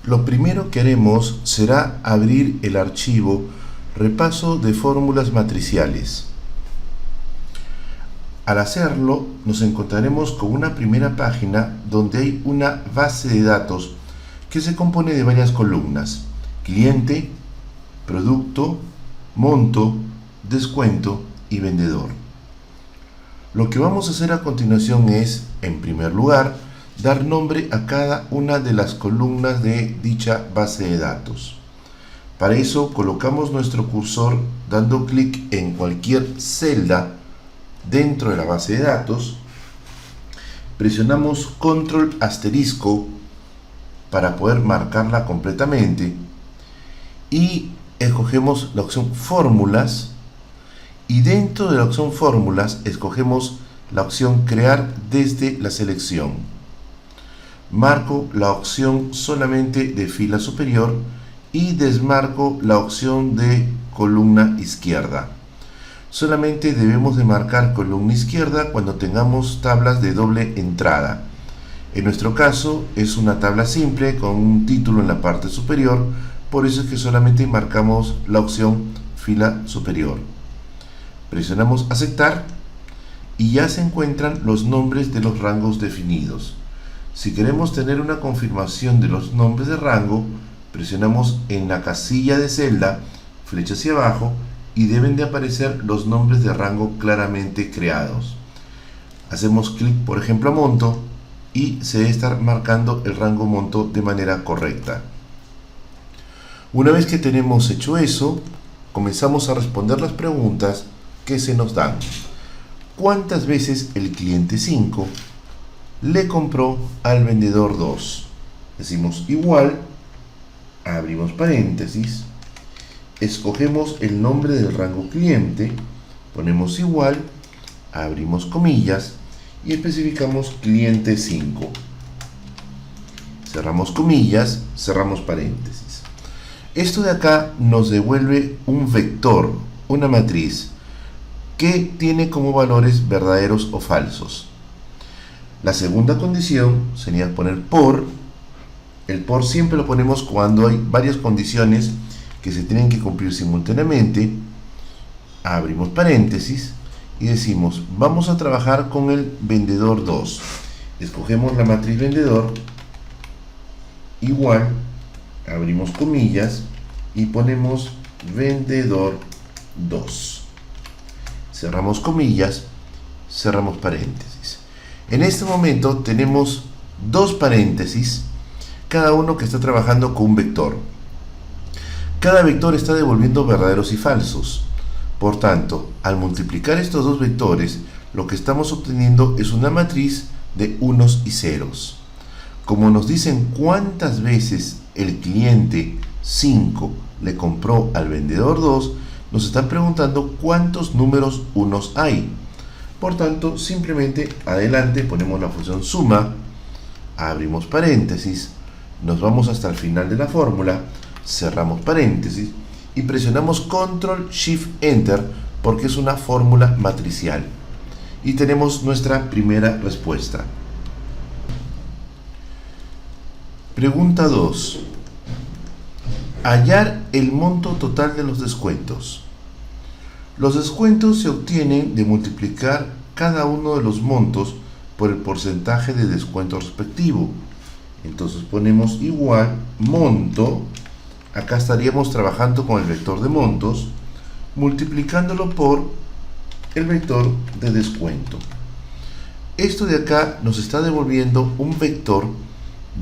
Lo primero que haremos será abrir el archivo Repaso de fórmulas matriciales. Al hacerlo, nos encontraremos con una primera página donde hay una base de datos que se compone de varias columnas: cliente, producto, monto, descuento y vendedor. Lo que vamos a hacer a continuación es, en primer lugar, dar nombre a cada una de las columnas de dicha base de datos. Para eso colocamos nuestro cursor dando clic en cualquier celda dentro de la base de datos, presionamos control asterisco para poder marcarla completamente y escogemos la opción fórmulas, y dentro de la opción fórmulas escogemos la opción crear desde la selección. Marco la opción solamente de fila superior y desmarco la opción de columna izquierda. Solamente debemos de marcar columna izquierda cuando tengamos tablas de doble entrada. En nuestro caso es una tabla simple con un título en la parte superior, por eso es que solamente marcamos la opción fila superior. Presionamos aceptar y ya se encuentran los nombres de los rangos definidos. Si queremos tener una confirmación de los nombres de rango, presionamos en la casilla de celda, flecha hacia abajo, y deben de aparecer los nombres de rango claramente creados. Hacemos clic, por ejemplo, a monto, y se debe estar marcando el rango monto de manera correcta. Una vez que tenemos hecho eso, comenzamos a responder las preguntas que se nos dan. ¿Cuántas veces el cliente 5 le compró al vendedor 2? Decimos igual, abrimos paréntesis, escogemos el nombre del rango cliente, ponemos igual, abrimos comillas y especificamos cliente 5. Cerramos comillas, cerramos paréntesis. Esto de acá nos devuelve un vector, una matriz, que tiene como valores verdaderos o falsos. La segunda condición sería poner por. El por siempre lo ponemos cuando hay varias condiciones que se tienen que cumplir simultáneamente. Abrimos paréntesis y decimos, vamos a trabajar con el vendedor 2. Escogemos la matriz vendedor, igual, abrimos comillas y ponemos vendedor 2. Cerramos comillas, cerramos paréntesis. En este momento tenemos dos paréntesis, cada uno que está trabajando con un vector. Cada vector está devolviendo verdaderos y falsos. Por tanto, al multiplicar estos dos vectores, lo que estamos obteniendo es una matriz de unos y ceros. Como nos dicen cuántas veces el cliente 5 le compró al vendedor 2, nos están preguntando cuántos números unos hay. Por tanto, simplemente adelante ponemos la función suma, abrimos paréntesis, nos vamos hasta el final de la fórmula, cerramos paréntesis y presionamos control shift enter porque es una fórmula matricial. Y tenemos nuestra primera respuesta. Pregunta 2. Hallar el monto total de los descuentos. Los descuentos se obtienen de multiplicar cada uno de los montos por el porcentaje de descuento respectivo. Entonces ponemos igual monto, acá estaríamos trabajando con el vector de montos, multiplicándolo por el vector de descuento. Esto de acá nos está devolviendo un vector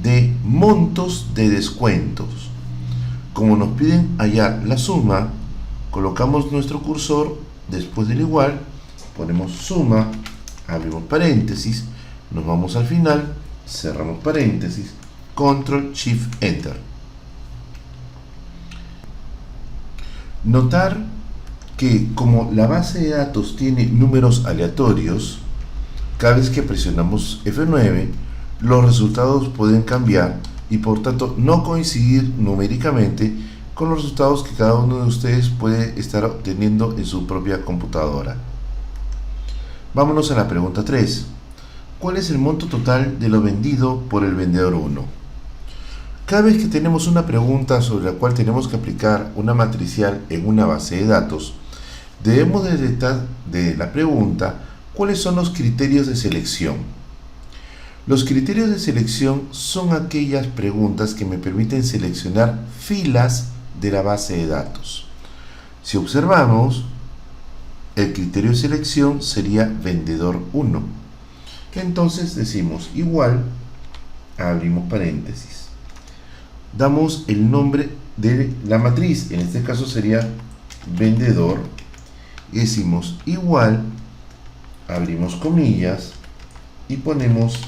de montos de descuentos. Como nos piden hallar la suma, colocamos nuestro cursor después del igual, ponemos suma, abrimos paréntesis, nos vamos al final, cerramos paréntesis, control shift enter. Notar que como la base de datos tiene números aleatorios, cada vez que presionamos F9, los resultados pueden cambiar y por tanto no coincidir numéricamente con los resultados que cada uno de ustedes puede estar obteniendo en su propia computadora. Vámonos a la pregunta 3. ¿Cuál es el monto total de lo vendido por el vendedor 1? Cada vez que tenemos una pregunta sobre la cual tenemos que aplicar una matricial en una base de datos, debemos detectar de la pregunta cuáles son los criterios de selección. Los criterios de selección son aquellas preguntas que me permiten seleccionar filas de la base de datos. Si observamos, el criterio de selección sería vendedor 1. Entonces decimos igual, abrimos paréntesis, damos el nombre de la matriz, en este caso sería vendedor, y decimos igual, abrimos comillas y ponemos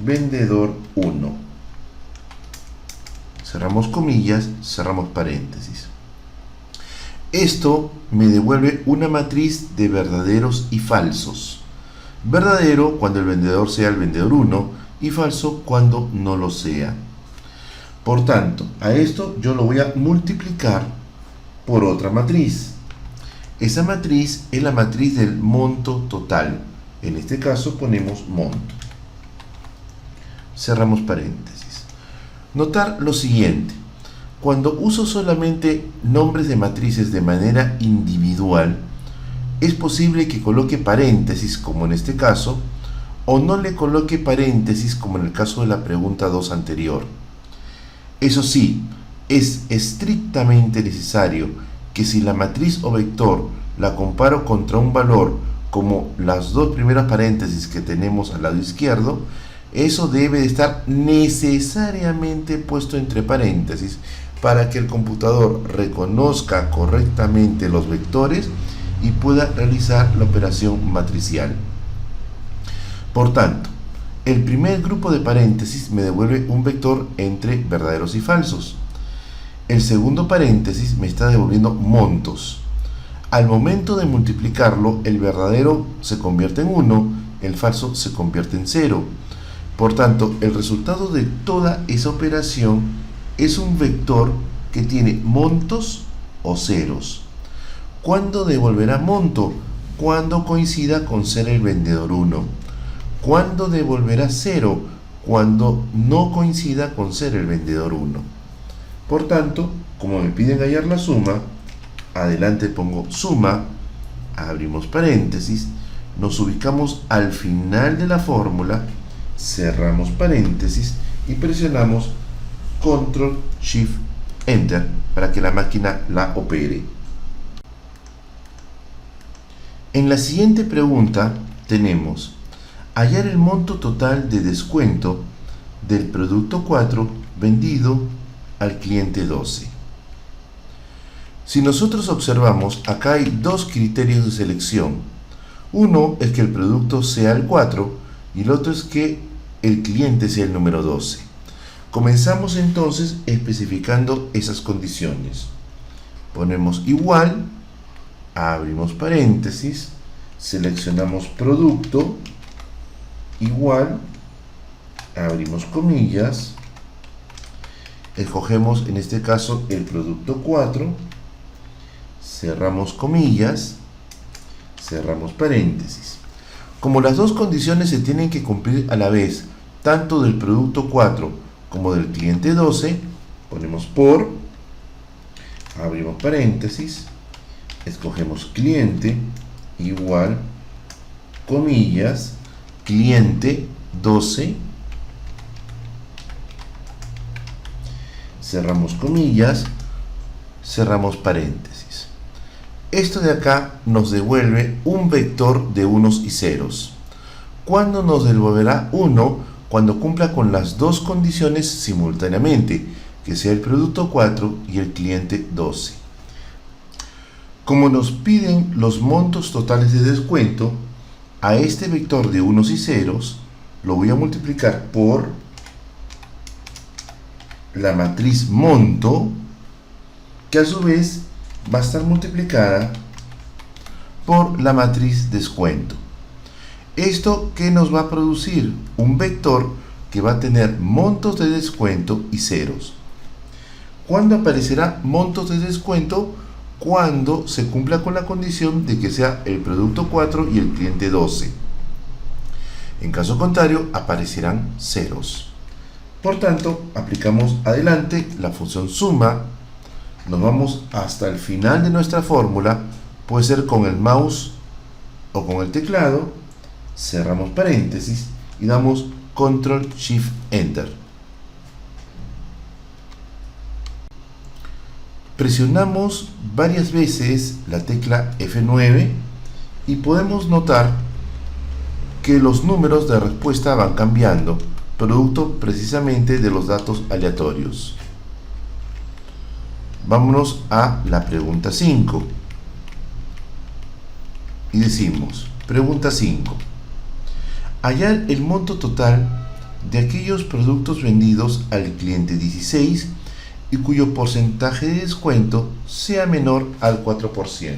vendedor 1. Cerramos comillas, cerramos paréntesis. Esto me devuelve una matriz de verdaderos y falsos. Verdadero cuando el vendedor sea el vendedor 1 y falso cuando no lo sea. Por tanto, a esto yo lo voy a multiplicar por otra matriz. Esa matriz es la matriz del monto total. En este caso ponemos monto. Cerramos paréntesis. Notar lo siguiente. Cuando uso solamente nombres de matrices de manera individual, es posible que coloque paréntesis, como en este caso, o no le coloque paréntesis, como en el caso de la pregunta 2 anterior. Eso sí, es estrictamente necesario que si la matriz o vector la comparo contra un valor como las dos primeras paréntesis que tenemos al lado izquierdo, eso debe de estar necesariamente puesto entre paréntesis para que el computador reconozca correctamente los vectores y pueda realizar la operación matricial. Por tanto, el primer grupo de paréntesis me devuelve un vector entre verdaderos y falsos. El segundo paréntesis me está devolviendo montos. Al momento de multiplicarlo, el verdadero se convierte en 1, el falso se convierte en 0. Por tanto, el resultado de toda esa operación es un vector que tiene montos o ceros. ¿Cuándo devolverá monto? Cuando coincida con ser el vendedor 1. ¿Cuándo devolverá 0? Cuando no coincida con ser el vendedor 1. Por tanto, como me piden hallar la suma, adelante pongo suma, abrimos paréntesis, nos ubicamos al final de la fórmula, cerramos paréntesis y presionamos Control Shift Enter para que la máquina la opere. En la siguiente pregunta tenemos hallar el monto total de descuento del producto 4 vendido al cliente 12. Si nosotros observamos, acá hay dos criterios de selección. Uno es que el producto sea el 4 y el otro es que el cliente sea el número 12. Comenzamos entonces especificando esas condiciones. Ponemos igual, abrimos paréntesis, seleccionamos producto, igual, abrimos comillas, escogemos en este caso el producto 4, cerramos comillas, cerramos paréntesis. Como las dos condiciones se tienen que cumplir a la vez, tanto del producto 4 como del cliente 12, ponemos por, abrimos paréntesis, escogemos cliente, igual, comillas, cliente 12, cerramos comillas, cerramos paréntesis. Esto de acá nos devuelve un vector de unos y ceros. ¿Cuándo nos devolverá 1? Cuando cumpla con las dos condiciones simultáneamente, que sea el producto 4 y el cliente 12. Como nos piden los montos totales de descuento, a este vector de unos y ceros lo voy a multiplicar por la matriz monto, que a su vez va a estar multiplicada por la matriz descuento. ¿Esto qué nos va a producir? Un vector que va a tener montos de descuento y ceros. ¿Cuándo aparecerá montos de descuento? Cuando se cumpla con la condición de que sea el producto 4 y el cliente 12. En caso contrario, aparecerán ceros. Por tanto, aplicamos adelante la función suma, nos vamos hasta el final de nuestra fórmula, puede ser con el mouse o con el teclado, cerramos paréntesis y damos Control Shift Enter. Presionamos varias veces la tecla F9 y podemos notar que los números de respuesta van cambiando, producto precisamente de los datos aleatorios. Vámonos a la pregunta 5 y decimos, pregunta 5, hallar el monto total de aquellos productos vendidos al cliente 16 y cuyo porcentaje de descuento sea menor al 4%.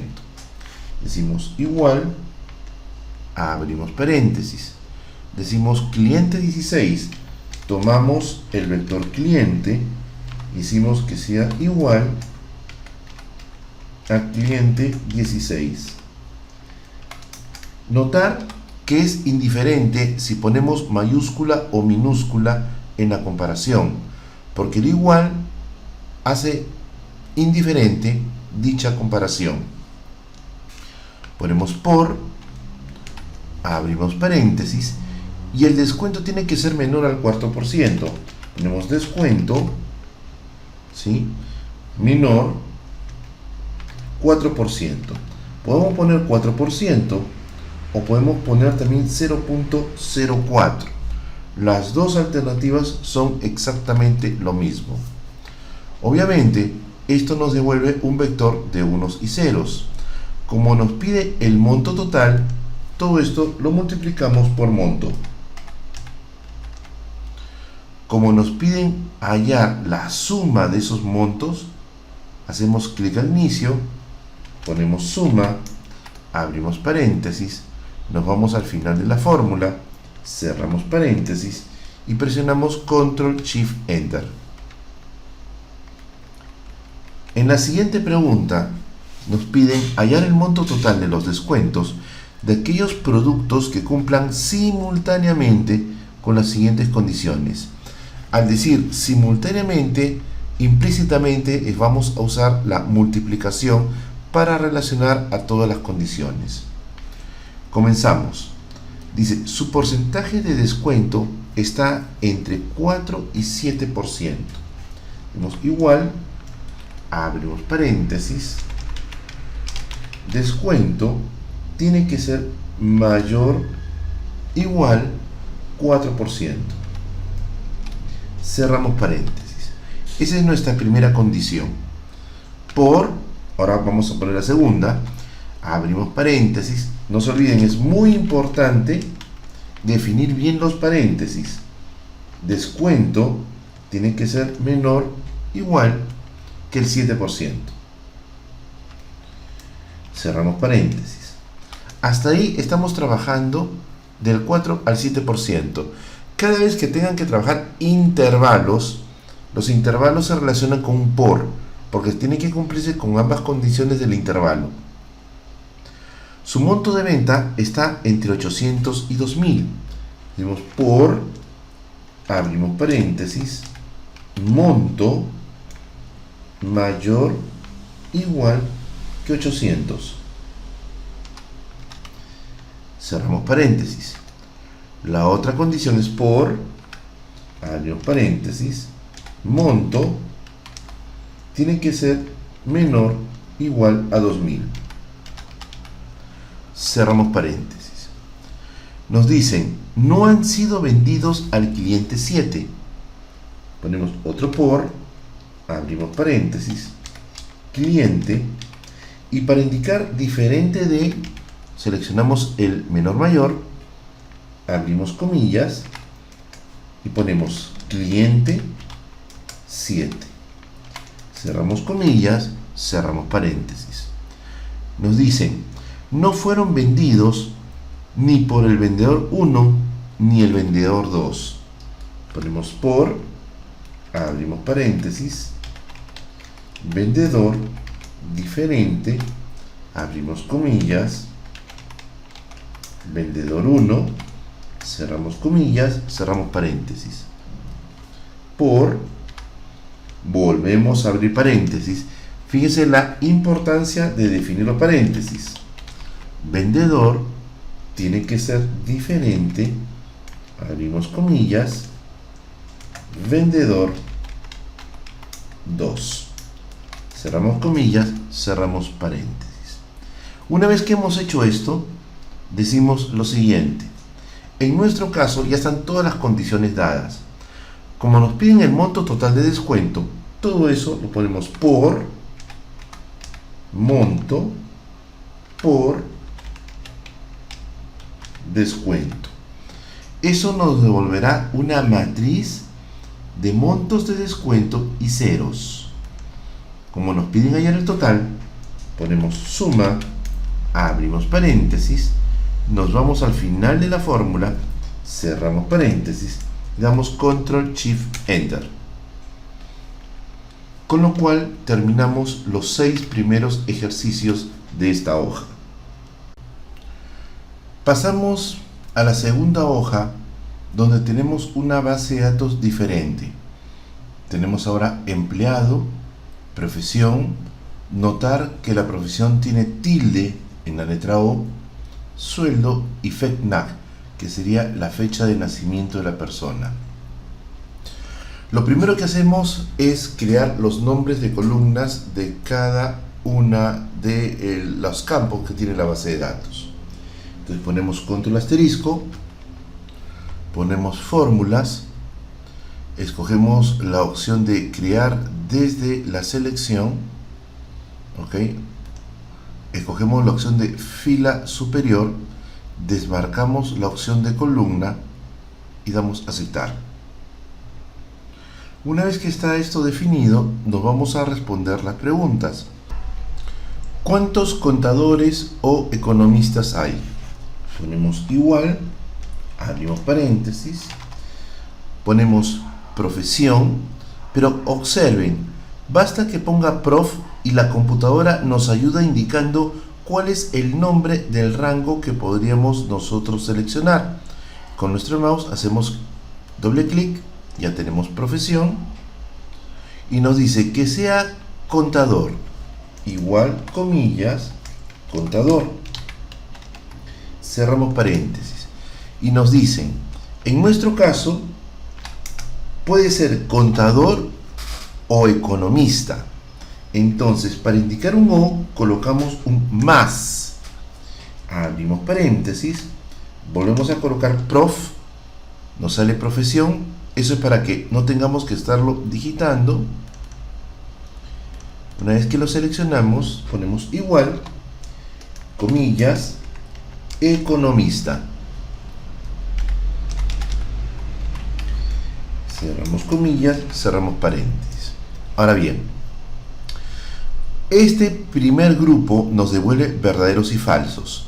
Decimos igual, abrimos paréntesis, decimos cliente 16, tomamos el vector cliente, hicimos que sea igual a cliente 16. Notar que es indiferente si ponemos mayúscula o minúscula en la comparación, porque el igual hace indiferente dicha comparación. Ponemos por, abrimos paréntesis, y el descuento tiene que ser menor al 4%. Ponemos descuento, ¿sí?, menor 4%. Podemos poner 4% o podemos poner también 0.04. Las dos alternativas son exactamente lo mismo. Obviamente, esto nos devuelve un vector de unos y ceros. Como nos pide el monto total, todo esto lo multiplicamos por monto. Como nos piden hallar la suma de esos montos, hacemos clic al inicio, ponemos suma, abrimos paréntesis, nos vamos al final de la fórmula, cerramos paréntesis y presionamos Control Shift Enter. En la siguiente pregunta nos piden hallar el monto total de los descuentos de aquellos productos que cumplan simultáneamente con las siguientes condiciones. Al decir simultáneamente, implícitamente vamos a usar la multiplicación para relacionar a todas las condiciones. Comenzamos. Dice, su porcentaje de descuento está entre 4 y 7%. Tenemos igual, abrimos paréntesis, descuento tiene que ser mayor igual 4%. Cerramos paréntesis. Esa es nuestra primera condición. Por, ahora vamos a poner la segunda, abrimos paréntesis. No se olviden, es muy importante definir bien los paréntesis. Descuento tiene que ser menor igual que el 7%. Cerramos paréntesis. Hasta ahí estamos trabajando del 4 al 7%. Cada vez que tengan que trabajar intervalos, los intervalos se relacionan con un por, porque tiene que cumplirse con ambas condiciones del intervalo. Su monto de venta está entre 800 y 2000. Decimos por, abrimos paréntesis, monto mayor igual que 800. Cerramos paréntesis. La otra condición es por, abrimos paréntesis, monto tiene que ser menor igual a 2000. Cerramos paréntesis. Nos dicen, no han sido vendidos al cliente 7. Ponemos otro por, abrimos paréntesis, cliente, y para indicar diferente de, seleccionamos el menor mayor, abrimos comillas y ponemos cliente 7. Cerramos comillas, cerramos paréntesis. Nos dicen, no fueron vendidos ni por el vendedor 1 ni el vendedor 2. Ponemos por, abrimos paréntesis, vendedor diferente, abrimos comillas, vendedor 1, cerramos comillas, cerramos paréntesis. por, volvemos a abrir paréntesis. Fíjense la importancia de definir los paréntesis. Vendedor tiene que ser diferente, abrimos comillas, vendedor 2. Cerramos comillas, cerramos paréntesis. Una vez que hemos hecho esto, decimos lo siguiente. En nuestro caso ya están todas las condiciones dadas. Como nos piden el monto total de descuento, todo eso lo ponemos por monto por descuento. Eso nos devolverá una matriz de montos de descuento y ceros. Como nos piden ayer el total, ponemos suma, abrimos paréntesis, nos vamos al final de la fórmula, cerramos paréntesis, y damos control shift enter. Con lo cual terminamos los 6 primeros ejercicios de esta hoja. Pasamos a la segunda hoja, donde tenemos una base de datos diferente. Tenemos ahora empleado, profesión, notar que la profesión tiene tilde en la letra O, sueldo y FECNAC, que sería la fecha de nacimiento de la persona. Lo primero que hacemos es crear los nombres de columnas de cada una de los campos que tiene la base de datos. Entonces ponemos control asterisco, ponemos fórmulas, escogemos la opción de crear desde la selección, ¿ok? Escogemos la opción de fila superior, desmarcamos la opción de columna y damos a aceptar. Una vez que está esto definido, nos vamos a responder las preguntas. ¿Cuántos contadores o economistas hay? Ponemos igual, abrimos paréntesis, ponemos profesión, pero observen, basta que ponga prof y la computadora nos ayuda indicando cuál es el nombre del rango que podríamos nosotros seleccionar. Con nuestro mouse hacemos doble clic, ya tenemos profesión y nos dice que sea contador, igual comillas, contador. Cerramos paréntesis y nos dicen, en nuestro caso puede ser contador o economista. Entonces, para indicar un O, colocamos un más. Abrimos paréntesis, volvemos a colocar prof, nos sale profesión. Eso es para que no tengamos que estarlo digitando. Una vez que lo seleccionamos, ponemos igual, comillas, economista. Cerramos comillas, cerramos paréntesis. Ahora bien, este primer grupo nos devuelve verdaderos y falsos.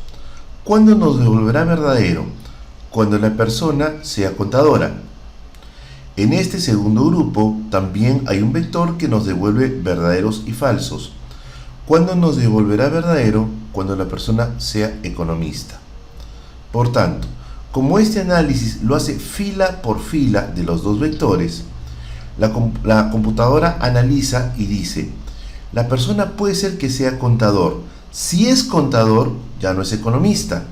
¿Cuándo nos devolverá verdadero? Cuando la persona sea contadora. En este segundo grupo también hay un vector que nos devuelve verdaderos y falsos. ¿Cuándo nos devolverá verdadero? Cuando la persona sea economista. Por tanto, como este análisis lo hace fila por fila de los dos vectores, la computadora analiza y dice, la persona puede ser que sea contador. Si es contador, ya no es economista.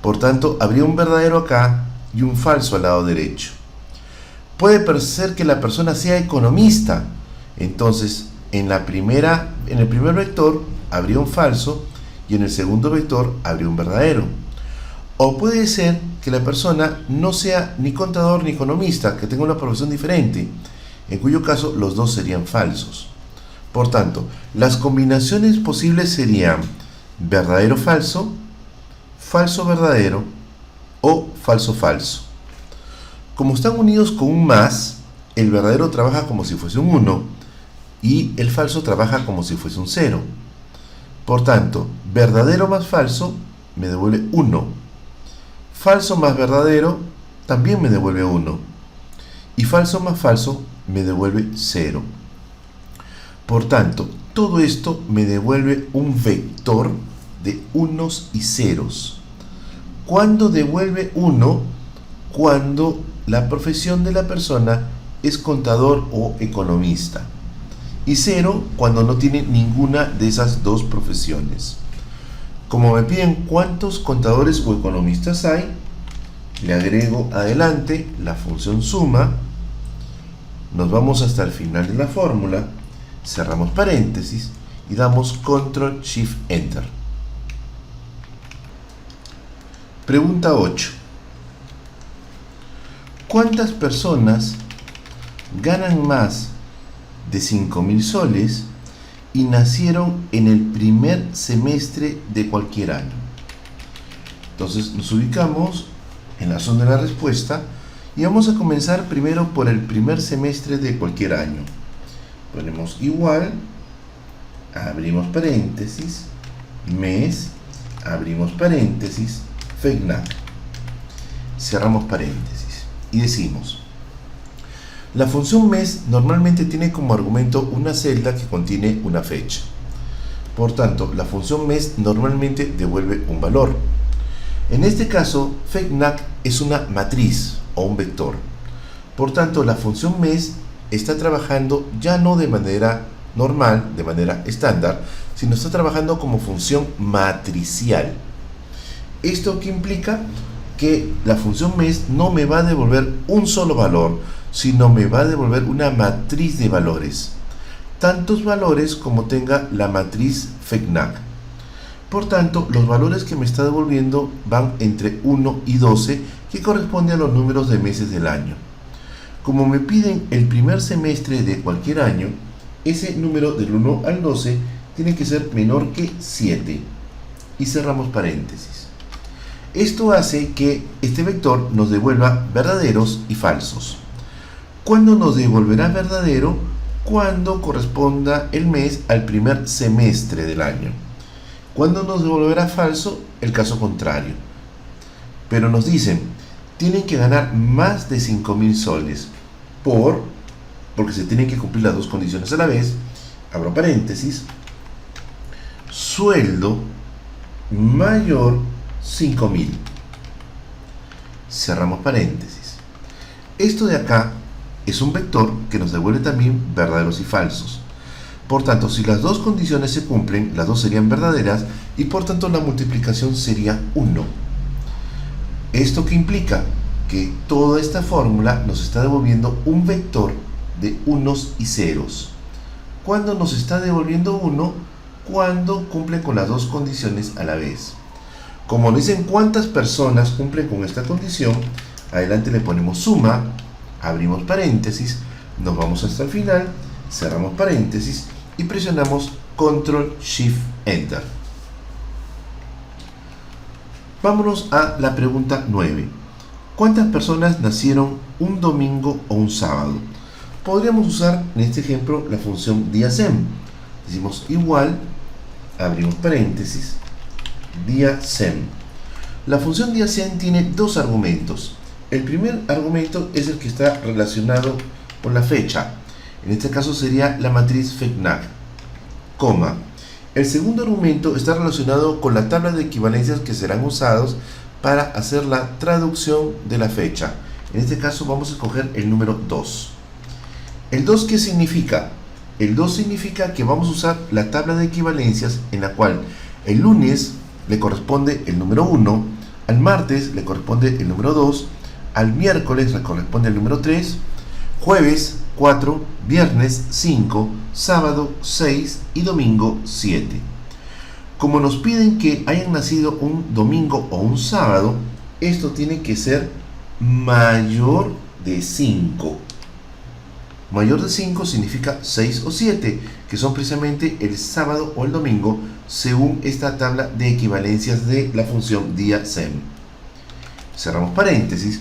Por tanto, habría un verdadero acá y un falso al lado derecho. Puede ser que la persona sea economista. Entonces, en el primer vector habría un falso y en el segundo vector habría un verdadero. O puede ser que la persona no sea ni contador ni economista, que tenga una profesión diferente, en cuyo caso los dos serían falsos. Por tanto, las combinaciones posibles serían verdadero-falso, falso-verdadero o falso-falso. Como están unidos con un más, el verdadero trabaja como si fuese un 1 y el falso trabaja como si fuese un 0. Por tanto, verdadero más falso me devuelve 1. Falso más verdadero también me devuelve 1. Y falso más falso me devuelve 0. Por tanto, todo esto me devuelve un vector de unos y ceros. ¿Cuándo devuelve 1? Cuando la profesión de la persona es contador o economista. Y 0 cuando no tiene ninguna de esas dos profesiones. Como me piden cuántos contadores o economistas hay, le agrego adelante la función suma, nos vamos hasta el final de la fórmula, cerramos paréntesis y damos Control Shift Enter. Pregunta 8. ¿Cuántas personas ganan más de 5.000 soles y nacieron en el primer semestre de cualquier año? Entonces nos ubicamos en la zona de la respuesta y vamos a comenzar primero por el primer semestre de cualquier año. Ponemos igual, abrimos paréntesis, mes, abrimos paréntesis, FECNAC, cerramos paréntesis y decimos: la función mes normalmente tiene como argumento una celda que contiene una fecha. Por tanto, la función mes normalmente devuelve un valor. En este caso, FECNAC es una matriz o un vector. Por tanto, la función mes está trabajando ya no de manera normal, de manera estándar, sino está trabajando como función matricial. ¿Esto qué implica? Que la función mes no me va a devolver un solo valor, sino me va a devolver una matriz de valores. Tantos valores como tenga la matriz FECNAC. Por tanto, los valores que me está devolviendo van entre 1 y 12, que corresponde a los números de meses del año. Como me piden el primer semestre de cualquier año, ese número del 1 al 12 tiene que ser menor que 7. Y cerramos paréntesis. Esto hace que este vector nos devuelva verdaderos y falsos. ¿Cuándo nos devolverá verdadero? Cuando corresponda el mes al primer semestre del año. ¿Cuándo nos devolverá falso? El caso contrario. Pero nos dicen, tienen que ganar más de 5.000 soles porque se tienen que cumplir las dos condiciones a la vez. Abro paréntesis, sueldo mayor 5.000. Cerramos paréntesis. Esto de acá es un vector que nos devuelve también verdaderos y falsos. Por tanto, si las dos condiciones se cumplen, las dos serían verdaderas y por tanto la multiplicación sería 1. ¿Esto qué implica? Que toda esta fórmula nos está devolviendo un vector de unos y ceros. ¿Cuándo nos está devolviendo 1? Cuando cumple con las dos condiciones a la vez. Como nos dicen cuántas personas cumplen con esta condición, adelante le ponemos suma, abrimos paréntesis, nos vamos hasta el final, cerramos paréntesis y presionamos Control Shift Enter. Vámonos a la pregunta 9. ¿Cuántas personas nacieron un domingo o un sábado? Podríamos usar en este ejemplo la función día SEM. Decimos igual, abrimos paréntesis, día SEM. La función día SEM tiene dos argumentos. El primer argumento es el que está relacionado con la fecha. En este caso sería la matriz FECNAC, coma. El segundo argumento está relacionado con la tabla de equivalencias que serán usados para hacer la traducción de la fecha. En este caso vamos a escoger el número 2. ¿El 2 qué significa? El 2 significa que vamos a usar la tabla de equivalencias en la cual el lunes le corresponde el número 1, al martes le corresponde el número 2, al miércoles le corresponde el número 3, jueves 4, viernes 5, sábado 6 y domingo 7. Como nos piden que hayan nacido un domingo o un sábado, esto tiene que ser mayor de 5. Mayor de 5 significa 6 o 7, que son precisamente el sábado o el domingo, según esta tabla de equivalencias de la función día SEM. Cerramos paréntesis.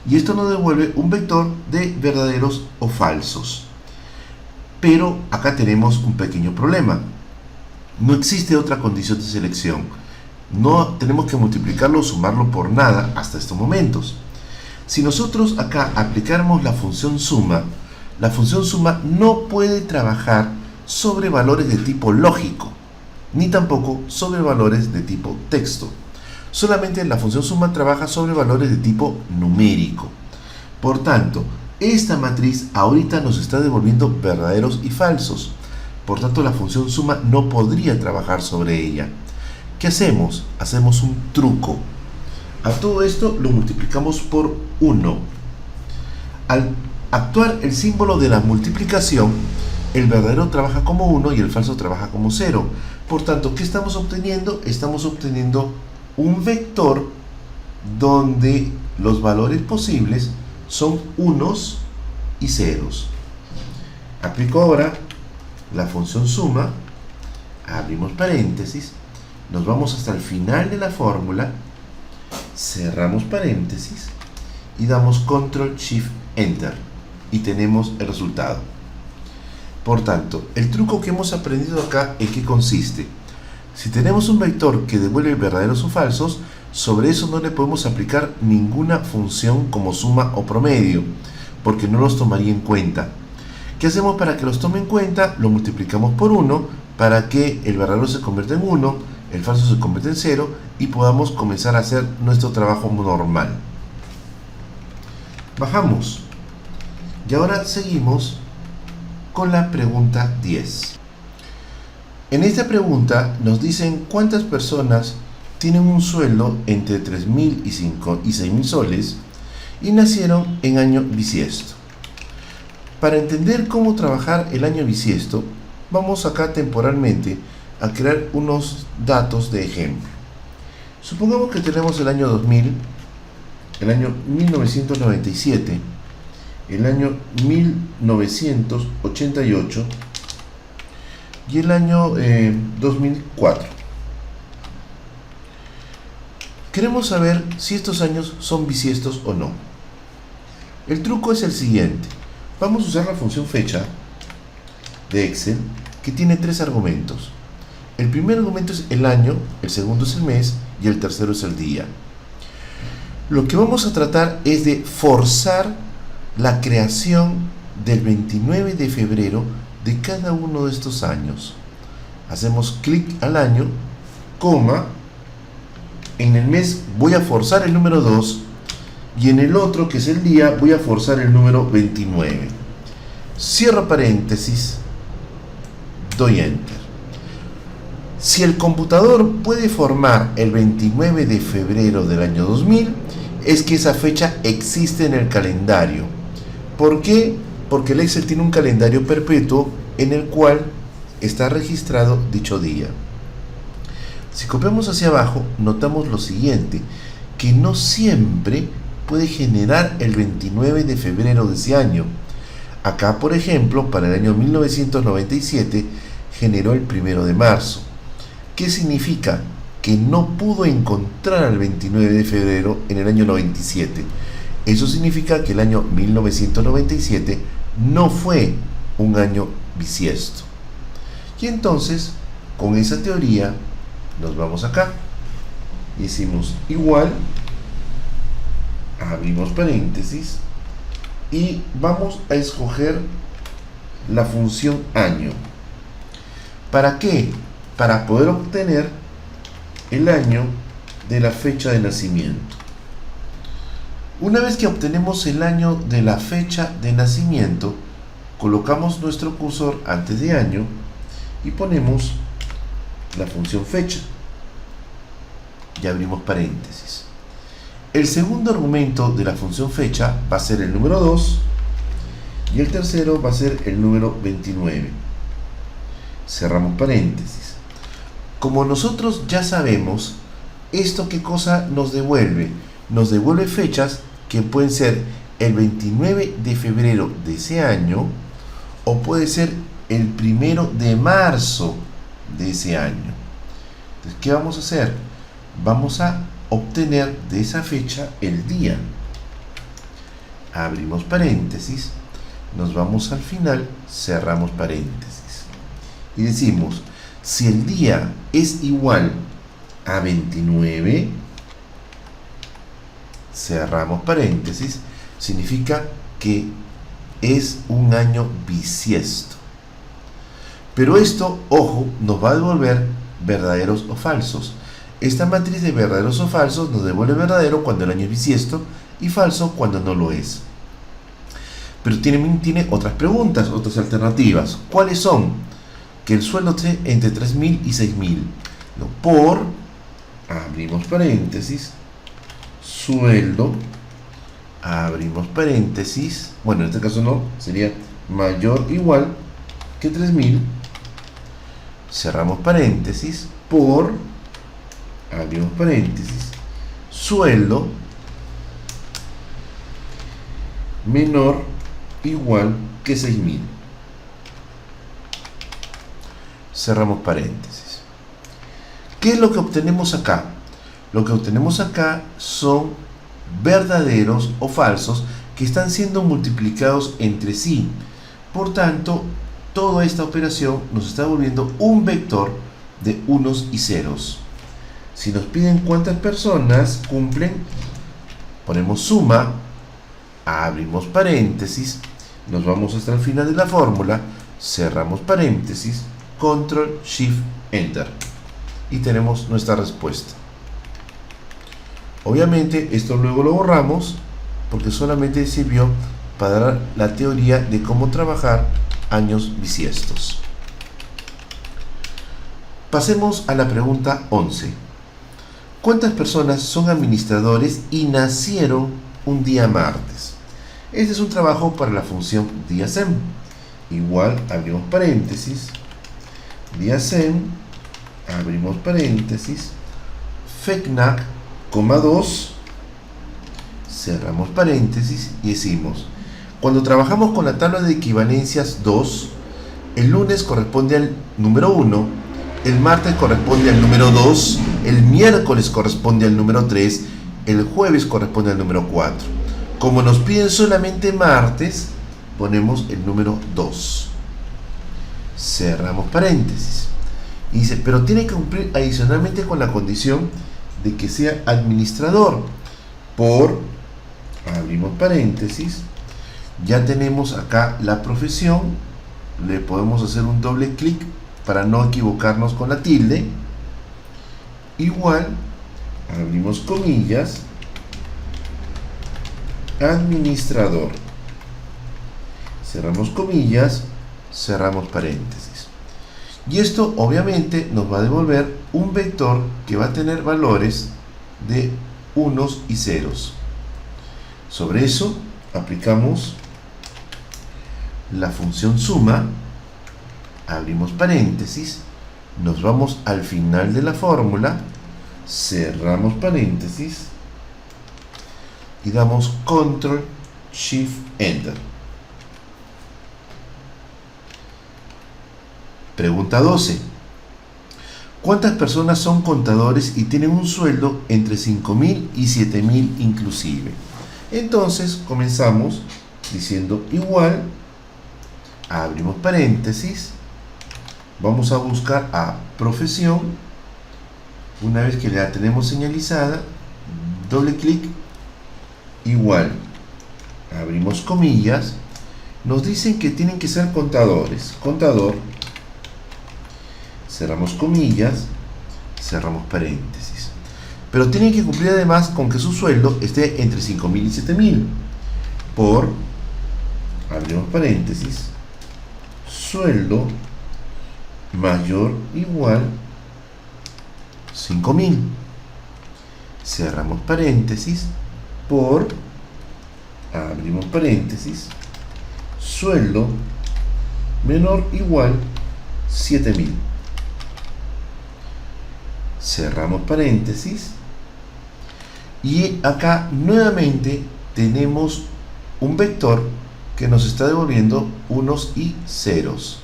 Y esto nos devuelve un vector de verdaderos o falsos. Pero acá tenemos un pequeño problema. No existe otra condición de selección. No tenemos que multiplicarlo o sumarlo por nada hasta estos momentos. Si nosotros acá aplicáramos la función suma no puede trabajar sobre valores de tipo lógico, ni tampoco sobre valores de tipo texto. Solamente la función suma trabaja sobre valores de tipo numérico. Por tanto, Esta matriz ahorita nos está devolviendo verdaderos y falsos. Por tanto, la función suma no podría trabajar sobre ella. ¿Qué hacemos? Hacemos un truco. A todo esto lo multiplicamos por 1. Al actuar el símbolo de la multiplicación, el verdadero trabaja como 1 y el falso trabaja como 0. Por tanto, ¿qué estamos obteniendo? Estamos obteniendo un vector donde los valores posibles son unos y ceros. Aplico ahora la función suma, abrimos paréntesis, nos vamos hasta el final de la fórmula, cerramos paréntesis y damos control shift enter y tenemos el resultado. Por tanto, el truco que hemos aprendido acá, ¿en qué consiste? Si tenemos un vector que devuelve verdaderos o falsos, sobre eso no le podemos aplicar ninguna función como suma o promedio, porque no los tomaría en cuenta. ¿Qué hacemos para que los tome en cuenta? Lo multiplicamos por 1 para que el verdadero se convierta en 1, el falso se convierta en 0 y podamos comenzar a hacer nuestro trabajo normal. Bajamos. Y ahora seguimos con la pregunta 10. En esta pregunta nos dicen cuántas personas tienen un sueldo entre 3.000 y 6.000 soles y nacieron en año bisiesto. Para entender cómo trabajar el año bisiesto, vamos acá temporalmente a crear unos datos de ejemplo. Supongamos que tenemos el año 2000, el año 1997, el año 1988 y el año 2004. Queremos saber si estos años son bisiestos o no. El truco es el siguiente. Vamos a usar la función fecha de Excel que tiene 3 argumentos. El primer argumento es el año, el segundo es el mes y el tercero es el día. Lo que vamos a tratar es de forzar la creación del 29 de febrero de cada uno de estos años. Hacemos clic al año, coma, en el mes voy a forzar el número 2 y en el otro, que es el día, voy a forzar el número 29. Cierro paréntesis, doy enter. Si el computador puede formar el 29 de febrero del año 2000, es que esa fecha existe en el calendario. ¿Por qué? Porque el Excel tiene un calendario perpetuo en el cual está registrado dicho día. Si copiamos hacia abajo, notamos lo siguiente, que no siempre puede generar el 29 de febrero de ese año. Acá, por ejemplo, para el año 1997, generó el 1 de marzo. ¿Qué significa? Que no pudo encontrar el 29 de febrero en el año 97. Eso significa que el año 1997 no fue un año bisiesto. Y entonces, con esa teoría, nos vamos acá. Y decimos igual, abrimos paréntesis, y vamos a escoger la función año. ¿Para qué? Para poder obtener el año de la fecha de nacimiento. Una vez que obtenemos el año de la fecha de nacimiento, colocamos nuestro cursor antes de año y ponemos la función fecha y abrimos paréntesis. El segundo argumento de la función fecha va a ser el número 2 y el tercero va a ser el número 29. Cerramos paréntesis. Como nosotros ya sabemos, ¿esto qué cosa nos devuelve? Nos devuelve fechas que pueden ser el 29 de febrero de ese año o puede ser el 1 de marzo de ese año. Entonces, ¿qué vamos a hacer? Vamos a obtener de esa fecha el día. Abrimos paréntesis, nos vamos al final, cerramos paréntesis y decimos, si el día es igual a 29, cerramos paréntesis, significa que es un año bisiesto. Pero esto, ojo, nos va a devolver verdaderos o falsos. Esta matriz de verdaderos o falsos nos devuelve verdadero cuando el año es bisiesto y falso cuando no lo es. Pero tiene otras preguntas, otras alternativas. ¿Cuáles son? Que el sueldo esté entre 3.000 y 6.000. No, por, abrimos paréntesis, sueldo, abrimos paréntesis, bueno, en este caso no, sería mayor o igual que 3.000, cerramos paréntesis, por, abrimos paréntesis, sueldo menor o igual que 6.000. Cerramos paréntesis. ¿Qué es lo que obtenemos acá? Lo que obtenemos acá son verdaderos o falsos que están siendo multiplicados entre sí. Por tanto, toda esta operación nos está volviendo un vector de unos y ceros. Si nos piden cuántas personas cumplen, ponemos suma, abrimos paréntesis, nos vamos hasta el final de la fórmula, cerramos paréntesis, control, shift, enter y tenemos nuestra respuesta. Obviamente esto luego lo borramos porque solamente sirvió para dar la teoría de cómo trabajar años bisiestos. Pasemos a la pregunta 11. ¿Cuántas personas son administradores y nacieron un día martes? Este es un trabajo para la función diasem. Igual, abrimos paréntesis, diasem, abrimos paréntesis, fecnac, 2, cerramos paréntesis y decimos, cuando trabajamos con la tabla de equivalencias 2, el lunes corresponde al número 1, el martes corresponde al número 2, el miércoles corresponde al número 3, el jueves corresponde al número 4. Como nos piden solamente martes, ponemos el número 2. Cerramos paréntesis. Y dice, pero tiene que cumplir adicionalmente con la condición de que sea administrador. Por, abrimos paréntesis, ya tenemos acá la profesión, le podemos hacer un doble clic para no equivocarnos con la tilde, igual, abrimos comillas, administrador, cerramos comillas, cerramos paréntesis. Y esto obviamente nos va a devolver un vector que va a tener valores de unos y ceros. Sobre eso aplicamos la función suma, abrimos paréntesis, nos vamos al final de la fórmula, cerramos paréntesis y damos control shift enter. Pregunta 12. ¿Cuántas personas son contadores y tienen un sueldo entre 5.000 y 7.000 inclusive? Entonces comenzamos diciendo igual, abrimos paréntesis, vamos a buscar a profesión, una vez que la tenemos señalizada, doble clic, igual, abrimos comillas, nos dicen que tienen que ser contadores, contador, cerramos comillas, cerramos paréntesis. Pero tienen que cumplir además con que su sueldo esté entre 5.000 y 7.000. Por, abrimos paréntesis, sueldo mayor o igual 5.000. Cerramos paréntesis, por, abrimos paréntesis, sueldo menor o igual 7.000. Cerramos paréntesis y acá nuevamente tenemos un vector que nos está devolviendo unos y ceros.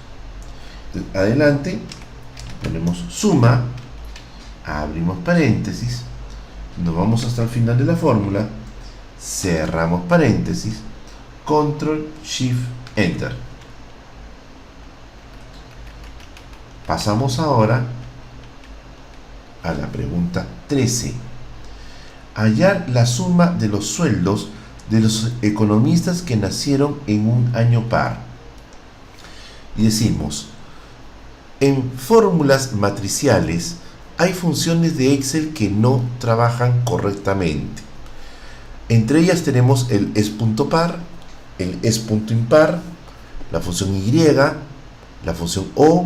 Adelante ponemos suma, abrimos paréntesis, nos vamos hasta el final de la fórmula, cerramos paréntesis, control shift enter. Pasamos ahora a la pregunta 13. Hallar la suma de los sueldos de los economistas que nacieron en un año par. Y decimos, en fórmulas matriciales hay funciones de Excel que no trabajan correctamente. Entre ellas tenemos el es.par, el es punto impar, la función y, la función o,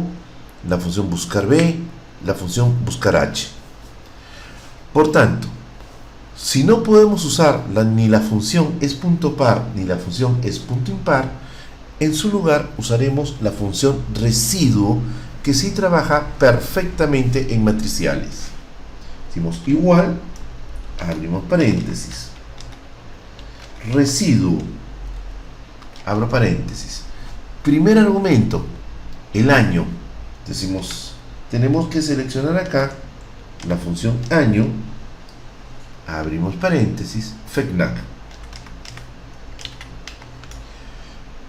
la función buscar b, la función buscar h. Por tanto, si no podemos usar ni la función es punto par ni la función es punto impar, en su lugar usaremos la función residuo, que sí trabaja perfectamente en matriciales. Decimos igual, abrimos paréntesis, residuo, abro paréntesis, primer argumento, el año. Decimos, tenemos que seleccionar acá la función año, abrimos paréntesis, FECNAC,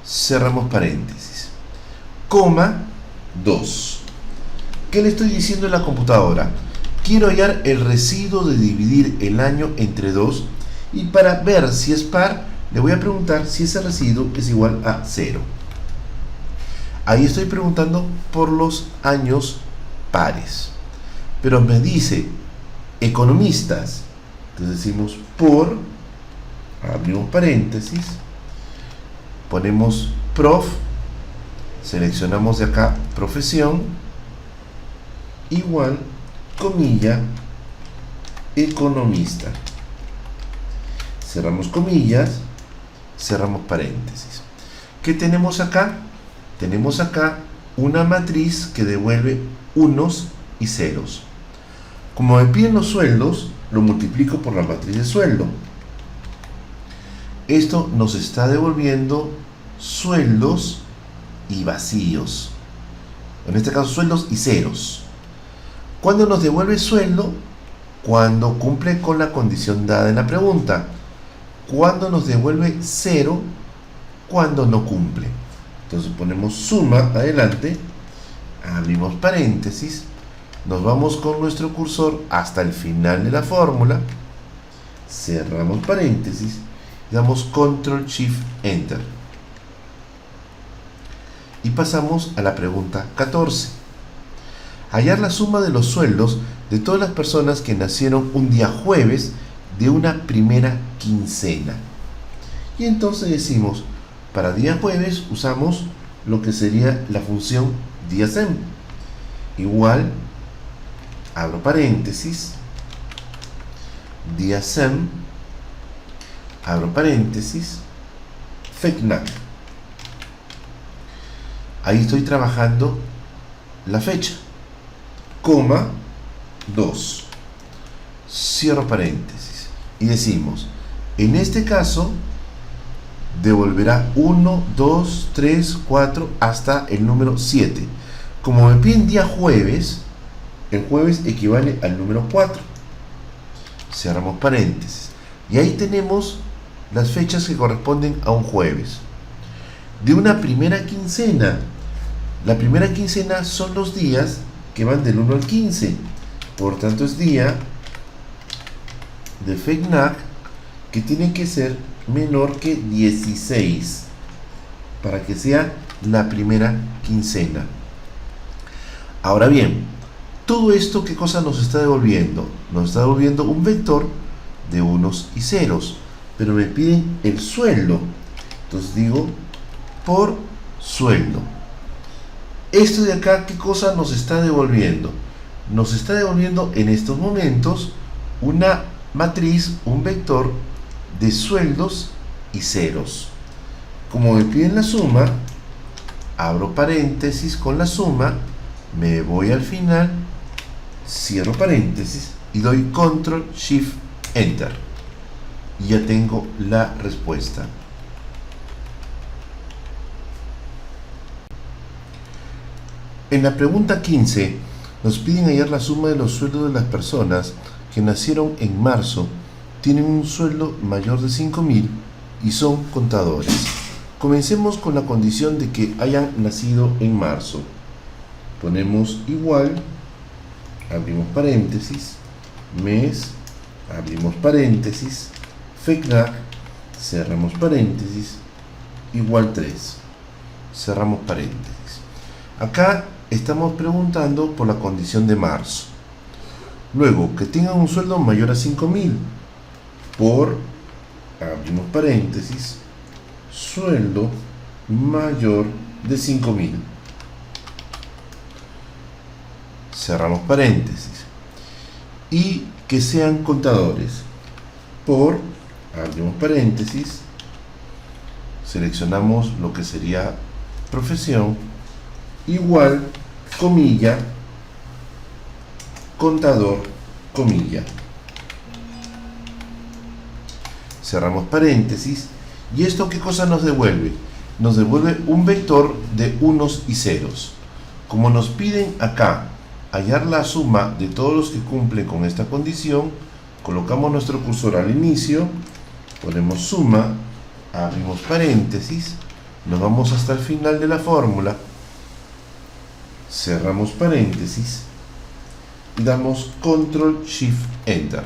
cerramos paréntesis, coma 2. ¿Qué le estoy diciendo en la computadora? Quiero hallar el residuo de dividir el año entre 2, y para ver si es par, le voy a preguntar si ese residuo es igual a 0. Ahí estoy preguntando por los años pares. Pero me dice economistas. Entonces decimos por, abrimos paréntesis, ponemos prof, seleccionamos de acá profesión, igual, comilla, economista. Cerramos comillas, cerramos paréntesis. ¿Qué tenemos acá? Tenemos acá una matriz que devuelve unos y ceros. Como me piden los sueldos, lo multiplico por la matriz de sueldo. Esto nos está devolviendo sueldos y vacíos. En este caso, sueldos y ceros. ¿Cuándo nos devuelve sueldo? Cuando cumple con la condición dada en la pregunta. ¿Cuándo nos devuelve cero? Cuando no cumple. Entonces ponemos suma adelante, abrimos paréntesis, nos vamos con nuestro cursor hasta el final de la fórmula, cerramos paréntesis, damos control shift enter y pasamos a la pregunta 14. Hallar la suma de los sueldos de todas las personas que nacieron un día jueves de una primera quincena. Y entonces decimos, para día jueves usamos lo que sería la función DIASEM, igual, abro paréntesis, DIASEM, abro paréntesis, FECNAC. Ahí estoy trabajando la fecha, coma 2, cierro paréntesis y decimos, en este caso devolverá 1, 2, 3, 4 hasta el número 7. Como me piden día jueves, el jueves equivale al número 4. Cerramos paréntesis. Y ahí tenemos las fechas que corresponden a un jueves. De una primera quincena. La primera quincena son los días que van del 1 al 15. Por tanto es día de FECNAC que tiene que ser menor que 16 para que sea la primera quincena. Ahora bien, todo esto, ¿qué cosa nos está devolviendo? Nos está devolviendo un vector de unos y ceros, pero me piden el sueldo. Entonces digo por sueldo. Esto de acá, ¿qué cosa nos está devolviendo? Nos está devolviendo en estos momentos una matriz, un vector de sueldos y ceros. Como me piden la suma, abro paréntesis con la suma, me voy al final, cierro paréntesis y doy control shift enter y ya tengo la respuesta. En la pregunta 15 nos piden hallar la suma de los sueldos de las personas que nacieron en marzo, tienen un sueldo mayor de 5.000 y son contadores. Comencemos con la condición de que hayan nacido en marzo. Ponemos igual, abrimos paréntesis, mes, abrimos paréntesis, FECNAC, cerramos paréntesis, igual 3, cerramos paréntesis. Acá estamos preguntando por la condición de marzo. Luego, que tengan un sueldo mayor a 5.000 por, abrimos paréntesis, sueldo mayor de 5.000. Cerramos paréntesis. Y que sean contadores. Por, abrimos paréntesis, seleccionamos lo que sería profesión, igual, comilla, contador, comilla. Cerramos paréntesis. ¿Y esto qué cosa nos devuelve? Nos devuelve un vector de unos y ceros. Como nos piden acá hallar la suma de todos los que cumplen con esta condición, colocamos nuestro cursor al inicio, ponemos suma, abrimos paréntesis, nos vamos hasta el final de la fórmula, cerramos paréntesis y damos control shift enter.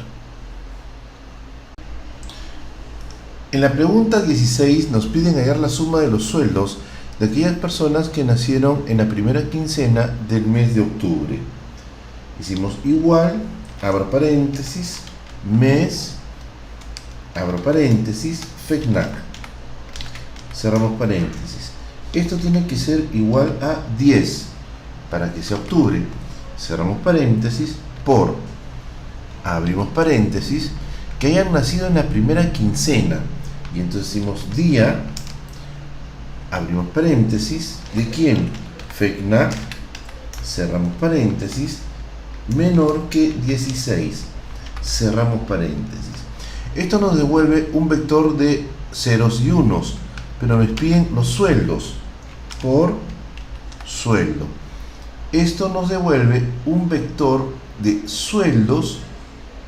En la pregunta 16 nos piden hallar la suma de los sueldos de aquellas personas que nacieron en la primera quincena del mes de octubre. Hicimos igual, abro paréntesis, mes, abro paréntesis, FECNAC. Cerramos paréntesis. Esto tiene que ser igual a 10 para que sea octubre. Cerramos paréntesis por, abrimos paréntesis, que hayan nacido en la primera quincena. Y entonces decimos día, abrimos paréntesis, ¿de quién? FECNAC, cerramos paréntesis, menor que 16, cerramos paréntesis. Esto nos devuelve un vector de ceros y unos, pero nos piden los sueldos por sueldo. Esto nos devuelve un vector de sueldos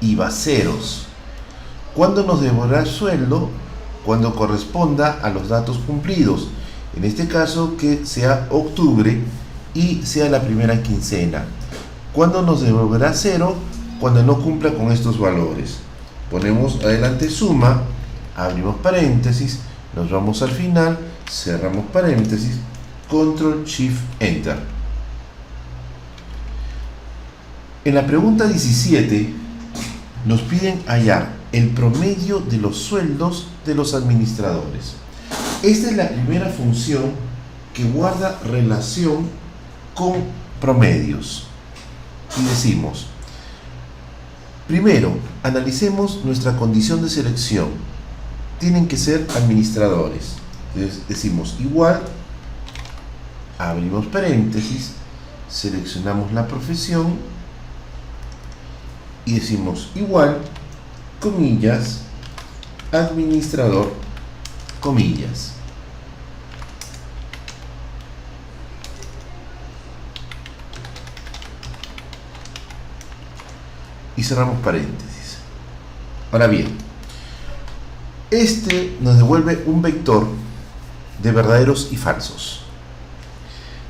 y baseros. ¿Cuándo nos devolverá el sueldo? Cuando corresponda a los datos cumplidos. En este caso que sea octubre y sea la primera quincena. ¿Cuándo nos devolverá 0? Cuando no cumpla con estos valores. Ponemos adelante suma, abrimos paréntesis, nos vamos al final, cerramos paréntesis, control shift enter. En la pregunta 17 nos piden hallar el promedio de los sueldos de los administradores. Esta es la primera función que guarda relación con promedios. Y decimos, primero, analicemos nuestra condición de selección. Tienen que ser administradores. Entonces decimos igual, abrimos paréntesis, seleccionamos la profesión y decimos igual, comillas, administrador, comillas. Y cerramos paréntesis. Ahora bien, este nos devuelve un vector de verdaderos y falsos.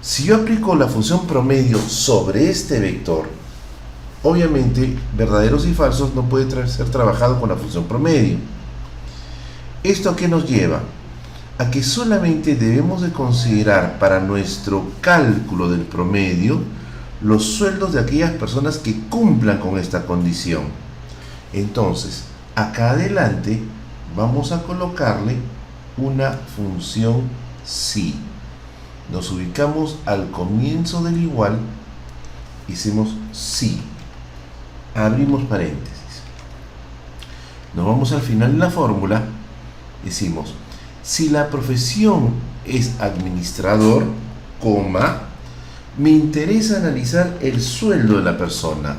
Si yo aplico la función promedio sobre este vector, obviamente verdaderos y falsos no puede ser trabajado con la función promedio. ¿Esto a qué nos lleva? A que solamente debemos de considerar para nuestro cálculo del promedio los sueldos de aquellas personas que cumplan con esta condición. Entonces, acá adelante vamos a colocarle una función si. Nos ubicamos al comienzo del igual, hicimos si. Abrimos paréntesis. Nos vamos al final de la fórmula, decimos, si la profesión es administrador, coma, me interesa analizar el sueldo de la persona.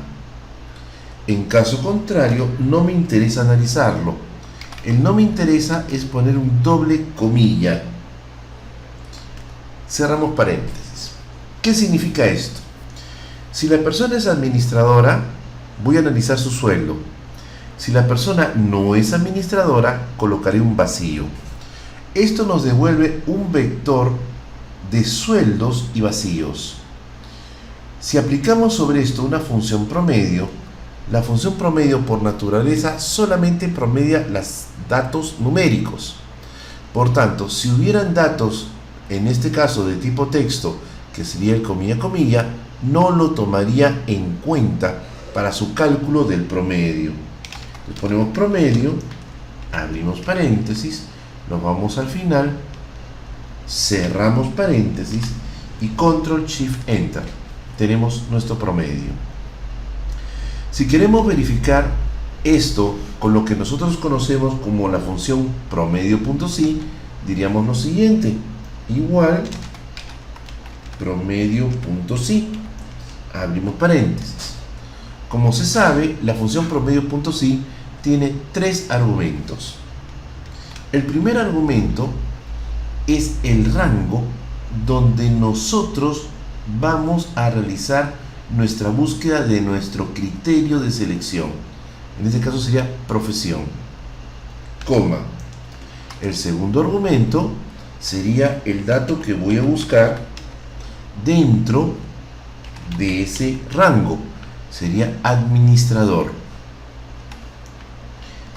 En caso contrario, no me interesa analizarlo. El no me interesa es poner un doble comilla. Cerramos paréntesis. ¿Qué significa esto? Si la persona es administradora, voy a analizar su sueldo. Si la persona no es administradora, colocaré un vacío. Esto nos devuelve un vector de sueldos y vacíos. Si aplicamos sobre esto una función promedio, la función promedio por naturaleza solamente promedia los datos numéricos. Por tanto, si hubieran datos, en este caso de tipo texto, que sería el comilla comilla, no lo tomaría en cuenta para su cálculo del promedio. Le ponemos promedio, abrimos paréntesis, nos vamos al final, cerramos paréntesis y Control Shift Enter. Tenemos nuestro promedio. Si queremos verificar esto con lo que nosotros conocemos como la función promedio.si, diríamos lo siguiente: igual promedio.si, abrimos paréntesis. Como se sabe, la función promedio.si tiene tres argumentos. El primer argumento es el rango donde nosotros vamos a realizar nuestra búsqueda de nuestro criterio de selección. En este caso sería profesión, coma. El segundo argumento sería el dato que voy a buscar dentro de ese rango. Sería administrador.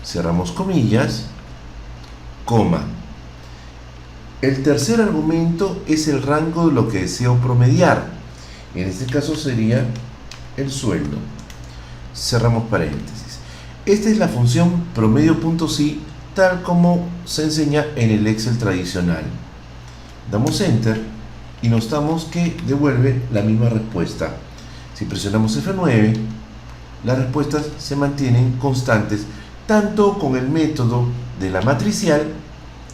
Cerramos comillas, coma. El tercer argumento es el rango de lo que deseo promediar. En este caso sería el sueldo. Cerramos paréntesis. Esta es la función promedio.si tal como se enseña en el Excel tradicional. Damos Enter y notamos que devuelve la misma respuesta. Si presionamos F9, las respuestas se mantienen constantes, tanto con el método de la matricial,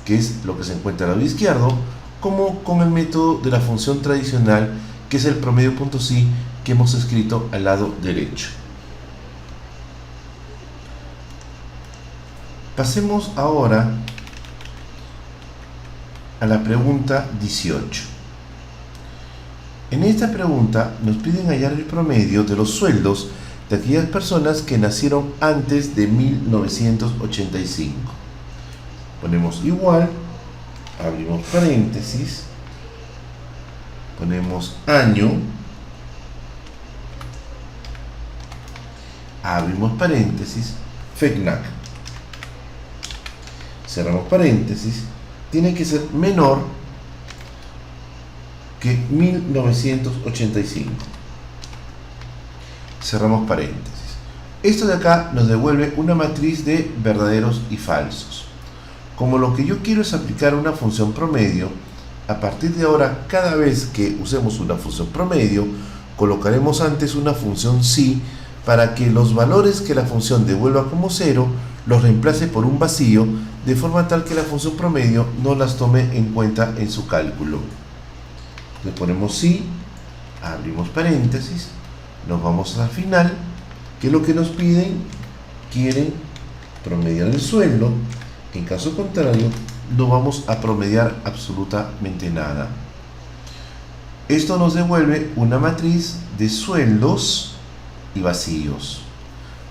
que es lo que se encuentra al lado izquierdo, como con el método de la función tradicional, que es el promedio.si que hemos escrito al lado derecho. Pasemos ahora a la pregunta 18. En esta pregunta nos piden hallar el promedio de los sueldos de aquellas personas que nacieron antes de 1985. Ponemos igual, abrimos paréntesis, ponemos año, abrimos paréntesis, FECNAC. Cerramos paréntesis, tiene que ser menor que 1985. Cerramos paréntesis. Esto de acá nos devuelve una matriz de verdaderos y falsos. Como lo que yo quiero es aplicar una función promedio, a partir de ahora, cada vez que usemos una función promedio, colocaremos antes una función si para que los valores que la función devuelva como 0 los reemplace por un vacío, de forma tal que la función promedio no las tome en cuenta en su cálculo. Le ponemos si, abrimos paréntesis, nos vamos al final, que es lo que nos piden, quieren promediar el sueldo. En caso contrario, no vamos a promediar absolutamente nada. Esto nos devuelve una matriz de sueldos y vacíos.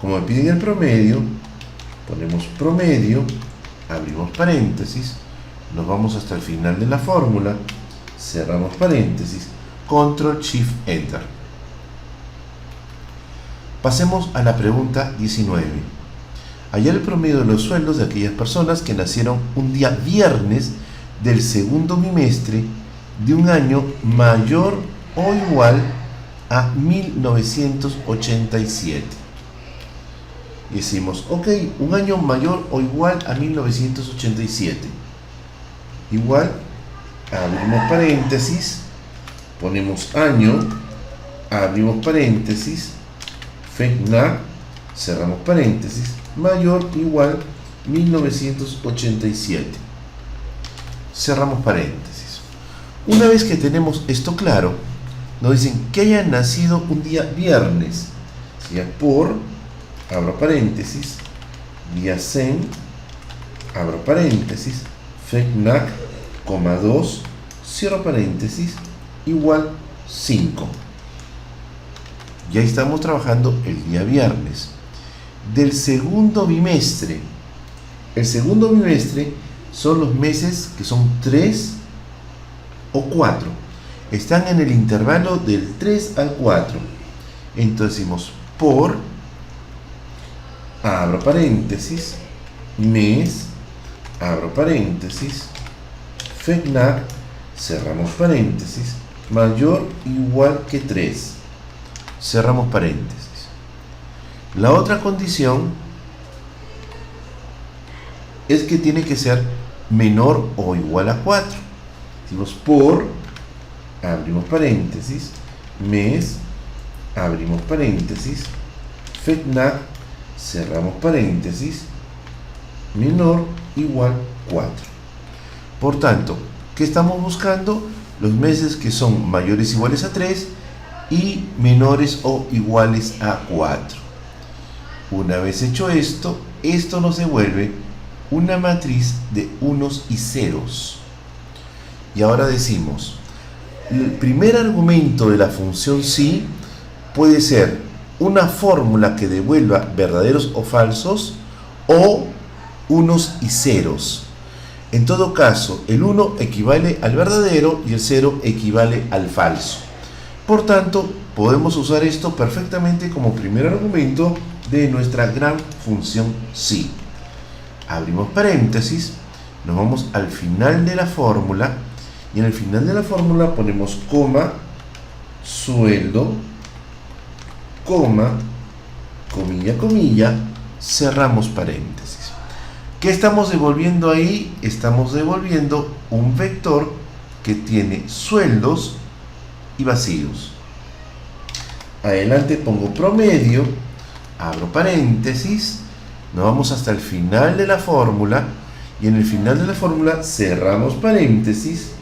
Como me piden el promedio, ponemos promedio, abrimos paréntesis, nos vamos hasta el final de la fórmula, cerramos paréntesis, Control Shift Enter. Pasemos a la pregunta 19. Hallar el promedio de los sueldos de aquellas personas que nacieron un día viernes del segundo bimestre de un año mayor o igual a 1987. Y decimos, ok, un año mayor o igual a 1987. Igual, abrimos paréntesis, ponemos año, abrimos paréntesis, FECNAC, cerramos paréntesis, mayor o igual 1987. Cerramos paréntesis. Una vez que tenemos esto claro, nos dicen que haya nacido un día viernes. Sería por, abro paréntesis, día CEN, abro paréntesis, FECNAC, 2, cierro paréntesis, igual 5. Ya estamos trabajando el día viernes del segundo bimestre. El segundo bimestre son los meses que son 3 o 4. Están en el intervalo del 3 al 4. Entonces decimos por, abro paréntesis, mes, abro paréntesis, FECNAC, cerramos paréntesis, mayor o igual que 3. Cerramos paréntesis. La otra condición es que tiene que ser menor o igual a 4. Decimos por, abrimos paréntesis, mes, abrimos paréntesis, FETNAC, cerramos paréntesis, menor igual 4. Por tanto, ¿qué estamos buscando? Los meses que son mayores o iguales a 3 y menores o iguales a 4. Una vez hecho esto, esto nos devuelve una matriz de unos y ceros. Y ahora decimos, el primer argumento de la función sí puede ser una fórmula que devuelva verdaderos o falsos o unos y ceros. En todo caso, el 1 equivale al verdadero y el 0 equivale al falso. Por tanto, podemos usar esto perfectamente como primer argumento de nuestra gran función sí. Abrimos paréntesis, nos vamos al final de la fórmula y en el final de la fórmula ponemos coma, sueldo, coma, comilla, comilla, cerramos paréntesis. ¿Qué estamos devolviendo ahí? Estamos devolviendo un vector que tiene sueldos y vacíos. Adelante pongo promedio, abro paréntesis, nos vamos hasta el final de la fórmula y en el final de la fórmula cerramos paréntesis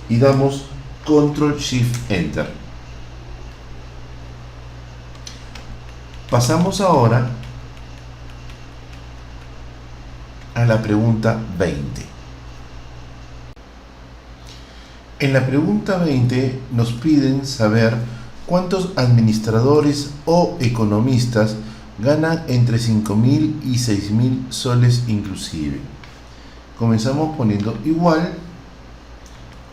y damos Control Shift Enter. Pasamos ahora a la pregunta 20. En la pregunta 20 nos piden saber cuántos administradores o economistas ganan entre 5.000 y 6.000 soles inclusive. Comenzamos poniendo igual,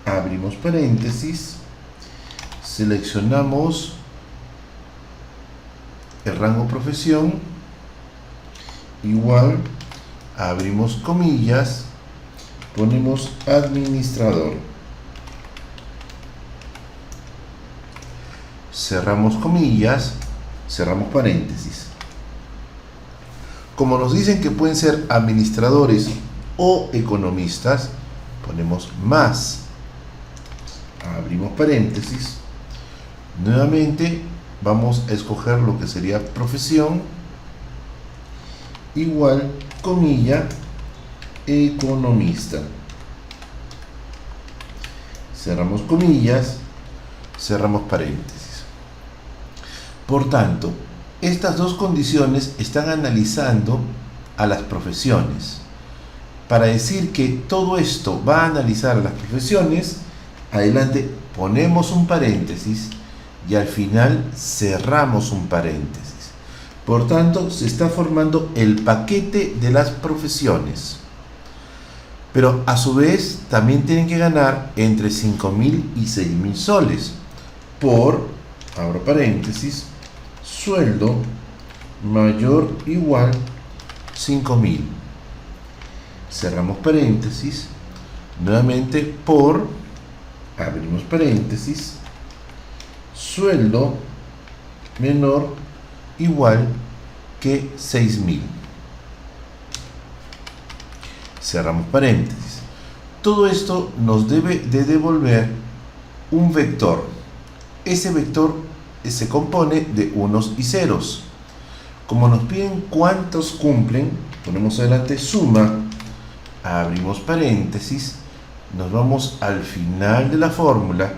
abrimos paréntesis, seleccionamos el rango profesión, igual, abrimos comillas, ponemos administrador, cerramos comillas, cerramos paréntesis. Como nos dicen que pueden ser administradores o economistas, ponemos más, abrimos paréntesis, nuevamente vamos a escoger lo que sería profesión, igual, comilla, economista. Cerramos comillas, cerramos paréntesis. Por tanto, estas dos condiciones están analizando a las profesiones. Para decir que todo esto va a analizar a las profesiones, adelante ponemos un paréntesis y al final cerramos un paréntesis. Por tanto, se está formando el paquete de las profesiones. Pero a su vez también tienen que ganar entre 5.000 y 6.000 soles por, abro paréntesis, sueldo mayor o igual 5.000. Cerramos paréntesis, nuevamente por, abrimos paréntesis, sueldo menor igual que 6.000. Cerramos paréntesis. Todo esto nos debe de devolver un vector. Ese vector se compone de unos y ceros. Como nos piden cuántos cumplen, ponemos adelante suma, abrimos paréntesis, nos vamos al final de la fórmula,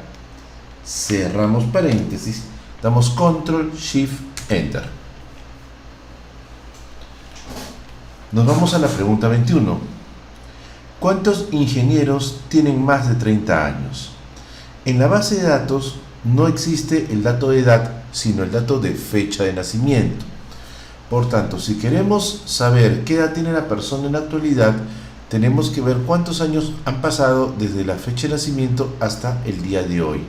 cerramos paréntesis, damos Control Shift Enter. Nos vamos a la pregunta 21. ¿Cuántos ingenieros tienen más de 30 años? En la base de datos no existe el dato de edad, sino el dato de fecha de nacimiento. Por tanto, si queremos saber qué edad tiene la persona en la actualidad, tenemos que ver cuántos años han pasado desde la fecha de nacimiento hasta el día de hoy.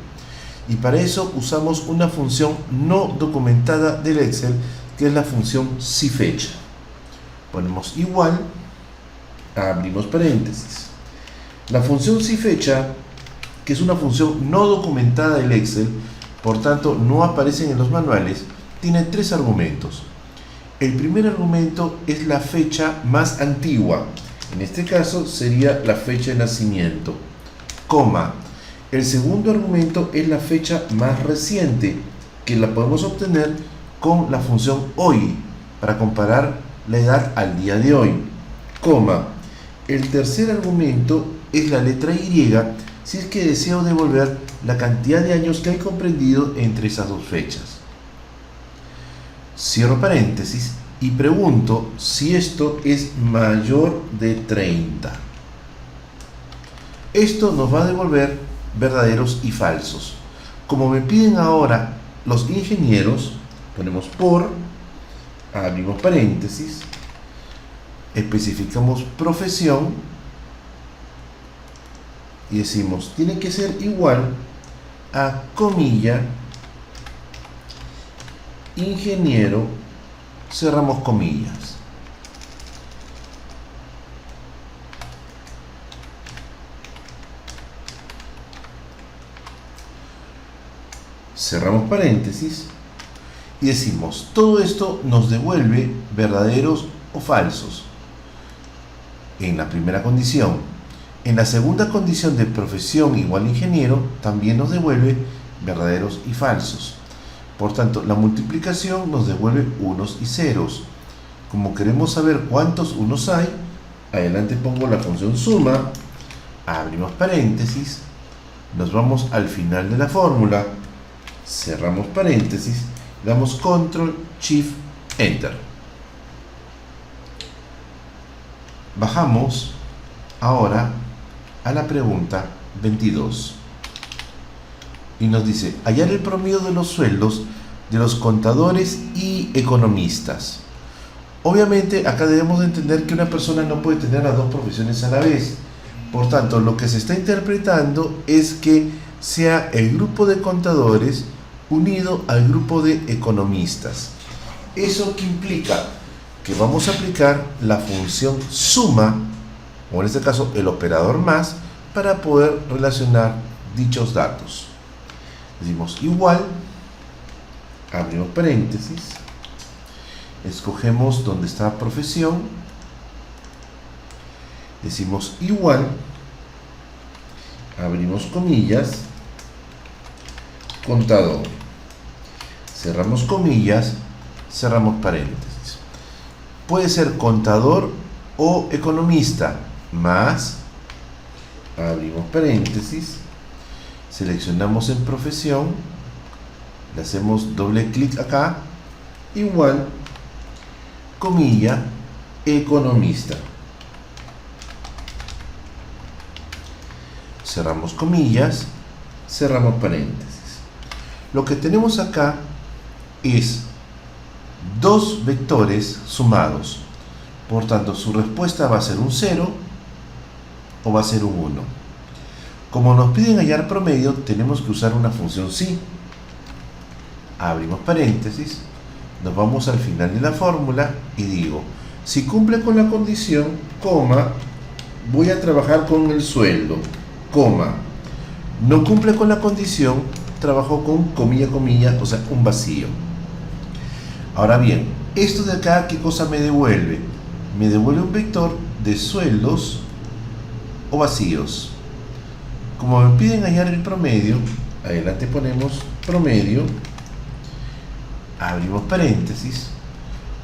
Y para eso usamos una función no documentada del Excel, que es la función SIFECHA. Ponemos igual, abrimos paréntesis. La función SIFECHA, que es una función no documentada del Excel, por tanto no aparecen en los manuales, tiene tres argumentos. El primer argumento es la fecha más antigua, En este caso sería la fecha de nacimiento, coma. El segundo argumento es la fecha más reciente, que la podemos obtener con la función hoy, para comparar la edad al día de hoy, coma. El tercer argumento es la letra Y, si es que deseo devolver la cantidad de años que hay comprendido entre esas dos fechas. Cierro paréntesis y pregunto si esto es mayor de 30. Esto nos va a devolver verdaderos y falsos. Como me piden ahora los ingenieros, ponemos por, abrimos paréntesis, especificamos profesión y decimos tiene que ser igual a comilla ingeniero, cerramos comillas. Cerramos paréntesis y decimos todo esto nos devuelve verdaderos o falsos en la primera condición. En la segunda condición de profesión igual ingeniero también nos devuelve verdaderos y falsos. Por tanto, la multiplicación nos devuelve unos y ceros. Como queremos saber cuántos unos hay, adelante pongo la función suma, abrimos paréntesis, nos vamos al final de la fórmula, cerramos paréntesis, damos control, shift, enter. Bajamos ahora a la pregunta 22. Y nos dice, hallar el promedio de los sueldos de los contadores y economistas. Obviamente acá debemos de entender que una persona no puede tener las dos profesiones a la vez. Por tanto, lo que se está interpretando es que sea el grupo de contadores unido al grupo de economistas. ¿Eso qué implica? Que vamos a aplicar la función suma, o en este caso el operador más, para poder relacionar dichos datos. Decimos igual, abrimos paréntesis, escogemos donde está profesión, decimos igual, abrimos comillas, contador, cerramos comillas, cerramos paréntesis. Puede ser contador o economista, más, abrimos paréntesis, seleccionamos en profesión, le hacemos doble clic acá, igual, comilla, economista. Cerramos comillas, cerramos paréntesis. Lo que tenemos acá es dos vectores sumados. Por tanto, su respuesta va a ser un 0 o va a ser un 1. Como nos piden hallar promedio, tenemos que usar una función si. Abrimos paréntesis, nos vamos al final de la fórmula y digo, si cumple con la condición, coma, voy a trabajar con el sueldo, coma. No cumple con la condición, trabajo con comilla, comilla, o sea, un vacío. Ahora bien, esto de acá, ¿qué cosa me devuelve? Me devuelve un vector de sueldos o vacíos. Como me piden hallar el promedio, adelante ponemos promedio, abrimos paréntesis,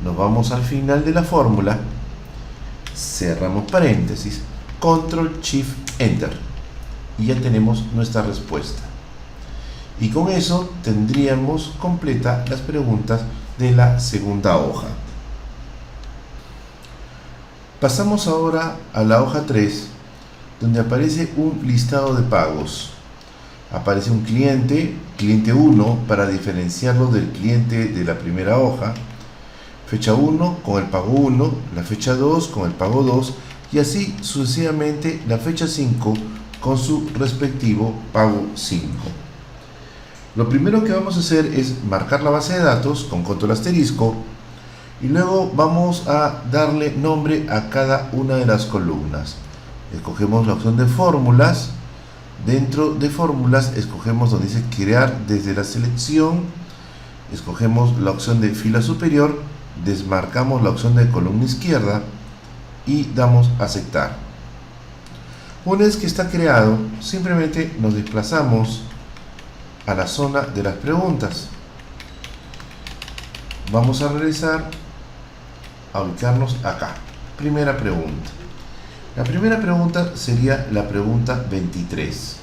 nos vamos al final de la fórmula, cerramos paréntesis, control shift enter y ya tenemos nuestra respuesta. Y con eso tendríamos completa las preguntas de la segunda hoja. Pasamos ahora a la hoja 3, donde aparece un listado de pagos. Aparece un cliente, cliente 1, para diferenciarlo del cliente de la primera hoja, fecha 1 con el pago 1, la fecha 2 con el pago 2 y así sucesivamente la fecha 5 con su respectivo pago 5. Lo primero que vamos a hacer es marcar la base de datos con control asterisco y luego vamos a darle nombre a cada una de las columnas. Escogemos la opción de fórmulas. Dentro de fórmulas escogemos donde dice crear desde la selección, escogemos la opción de fila superior, desmarcamos la opción de columna izquierda y damos a aceptar. Una vez que está creado, simplemente nos desplazamos a la zona de las preguntas. Vamos a regresar a ubicarnos acá. Primera pregunta. La primera pregunta sería la pregunta 23.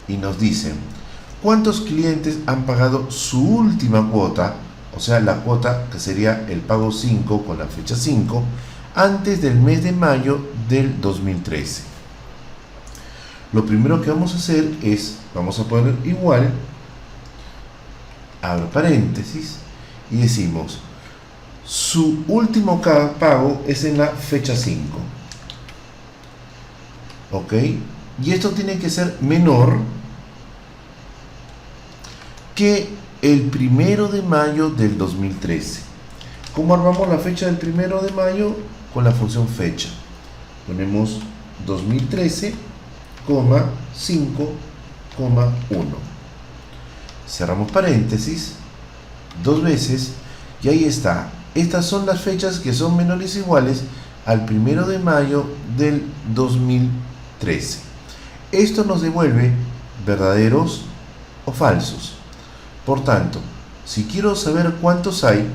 Y nos dicen, ¿cuántos clientes han pagado su última cuota? O sea, la cuota que sería el pago 5 con la fecha 5, antes del mes de mayo del 2013. Lo primero que vamos a hacer es, vamos a poner igual, abro paréntesis, y decimos, su último pago es en la fecha 5. ¿Ok? Y esto tiene que ser menor que el 1 de mayo del 2013. ¿Cómo armamos la fecha del 1 de mayo? Con la función fecha. Ponemos 2013, 5, 1. Cerramos paréntesis, 2 veces, y ahí está. Estas son las fechas que son menores o iguales al 1 de mayo del 2013. Esto nos devuelve verdaderos o falsos. Por tanto, si quiero saber cuántos hay,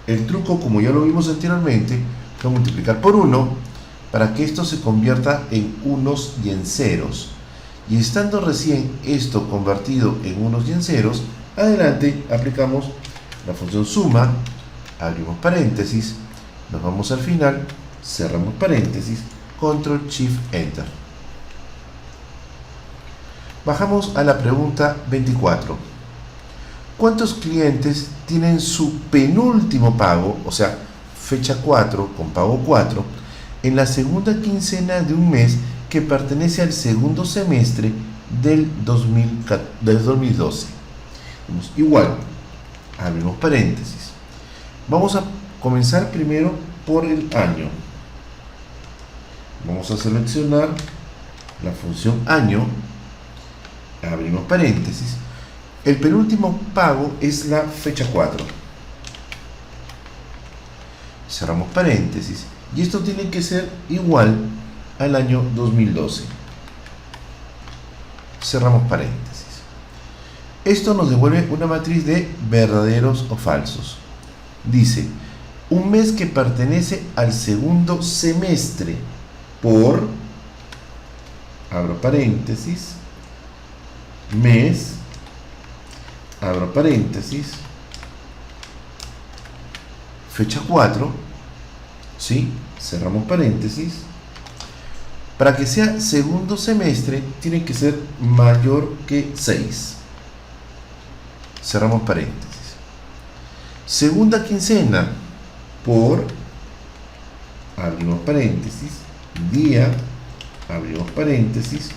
el truco, como ya lo vimos anteriormente, es multiplicar por 1 para que esto se convierta en unos y en ceros. Y estando recién esto convertido en unos y en ceros, adelante aplicamos la función suma, abrimos paréntesis, nos vamos al final, cerramos paréntesis, control shift enter. Bajamos a la pregunta 24. ¿Cuántos clientes tienen su penúltimo pago, o sea, fecha 4 con pago 4, en la segunda quincena de un mes que pertenece al segundo semestre del 2012? Igual, abrimos paréntesis. Vamos a comenzar primero por el año. Vamos a seleccionar la función año, abrimos paréntesis. El penúltimo pago es la fecha 4. Cerramos paréntesis. Y esto tiene que ser igual al año 2012. Cerramos paréntesis. Esto nos devuelve una matriz de verdaderos o falsos. Dice, un mes que pertenece al segundo semestre por, abro paréntesis, mes, abro paréntesis, fecha 4, ¿sí? Cerramos paréntesis. Para que sea segundo semestre, tiene que ser mayor que 6. Cerramos paréntesis. Segunda quincena por, abrimos paréntesis, día, abrimos paréntesis,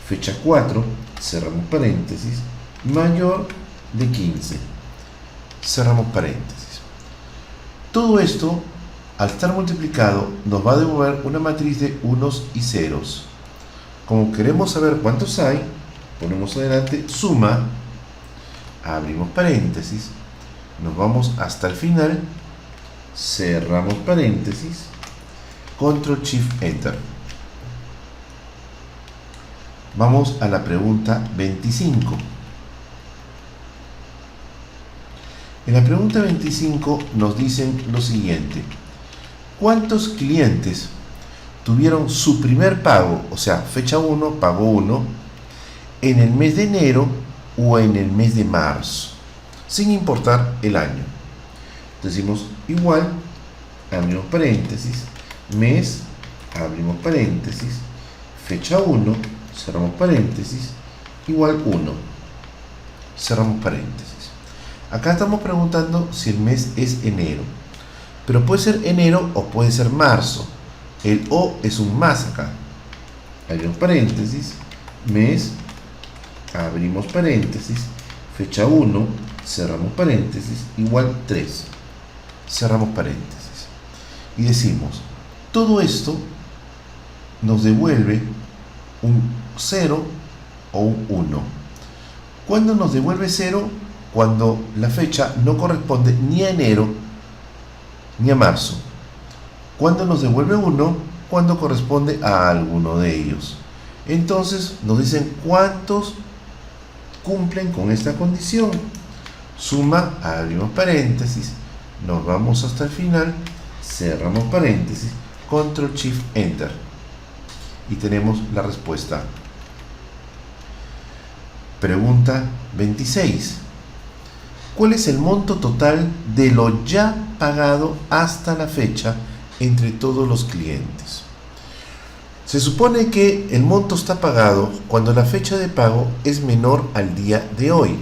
fecha 4, cerramos paréntesis, mayor de 15. Cerramos paréntesis. Todo esto, al estar multiplicado, nos va a devolver una matriz de unos y ceros. Como queremos saber cuántos hay, ponemos adelante suma, abrimos paréntesis, nos vamos hasta el final, cerramos paréntesis, control shift enter. Vamos a la pregunta 25. En la pregunta 25 nos dicen lo siguiente: ¿cuántos clientes tuvieron su primer pago, o sea, fecha 1, pago 1, en el mes de enero o en el mes de marzo, sin importar el año? Decimos igual, abrimos paréntesis, mes, abrimos paréntesis, fecha 1, cerramos paréntesis, igual 1, cerramos paréntesis. Acá estamos preguntando si el mes es enero, pero puede ser enero o puede ser marzo. El O es un más acá. Abrimos paréntesis, mes, abrimos paréntesis, fecha 1, cerramos paréntesis, igual 3. Cerramos paréntesis. Y decimos, todo esto nos devuelve un 0 o un 1. ¿Cuándo nos devuelve 0? Cuando la fecha no corresponde ni a enero ni a marzo. ¿Cuándo nos devuelve 1? Cuando corresponde a alguno de ellos. Entonces nos dicen cuántos cumplen con esta condición. Suma, abrimos paréntesis, nos vamos hasta el final, cerramos paréntesis, control shift enter y tenemos la respuesta. Pregunta 26. ¿Cuál es el monto total de lo ya pagado hasta la fecha entre todos los clientes? Se supone que el monto está pagado cuando la fecha de pago es menor al día de hoy.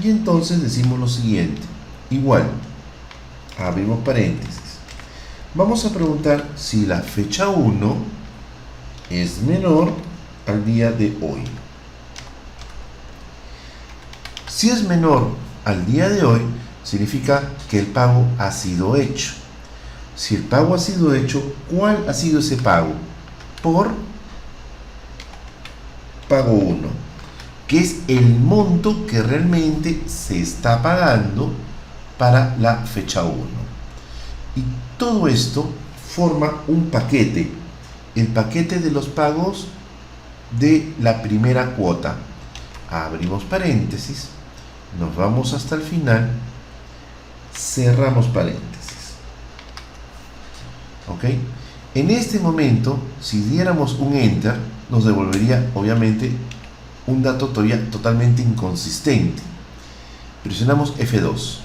Y entonces decimos lo siguiente. Igual, abrimos paréntesis. Vamos a preguntar si la fecha 1 es menor al día de hoy. Si es menor al día de hoy, significa que el pago ha sido hecho. Si el pago ha sido hecho, ¿cuál ha sido ese pago? Por pago 1, que es el monto que realmente se está pagando para la fecha 1. Y todo esto forma un paquete, el paquete de los pagos de la primera cuota. Abrimos paréntesis, nos vamos hasta el final, cerramos paréntesis. ¿Ok? En este momento, si diéramos un enter, nos devolvería obviamente un dato todavía totalmente inconsistente. Presionamos F2.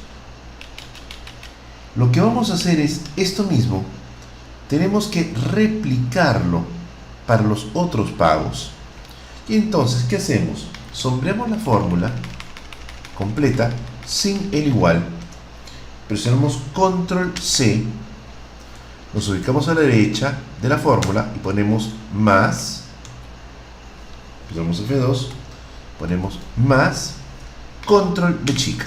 Lo que vamos a hacer es esto mismo. Tenemos que replicarlo para los otros pagos. Y entonces, ¿qué hacemos? Sombreamos la fórmula completa sin el igual. Presionamos Control C. Nos ubicamos a la derecha de la fórmula y ponemos más. Presionamos F2. Ponemos más Control B chica.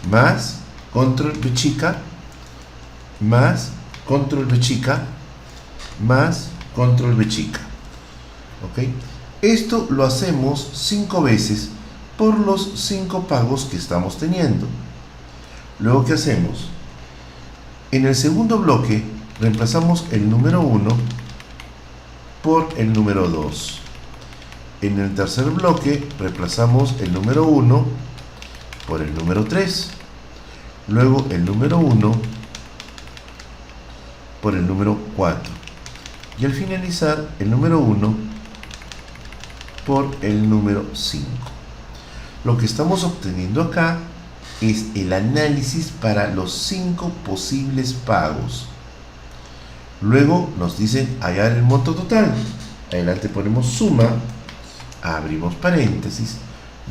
Más Control B chica. Más Control B chica. Más Control B chica. ¿Ok? Esto lo hacemos 5 veces por los 5 pagos que estamos teniendo. Luego, ¿qué hacemos? En el segundo bloque reemplazamos el número 1 por el número 2. En el tercer bloque reemplazamos el número 1 por el número 3. Luego el número 1 por el número 4. Y al finalizar el número 1 por el número 5. Lo que estamos obteniendo acá es el análisis para los 5 posibles pagos. Luego nos dicen hallar el monto total. Adelante ponemos suma, abrimos paréntesis,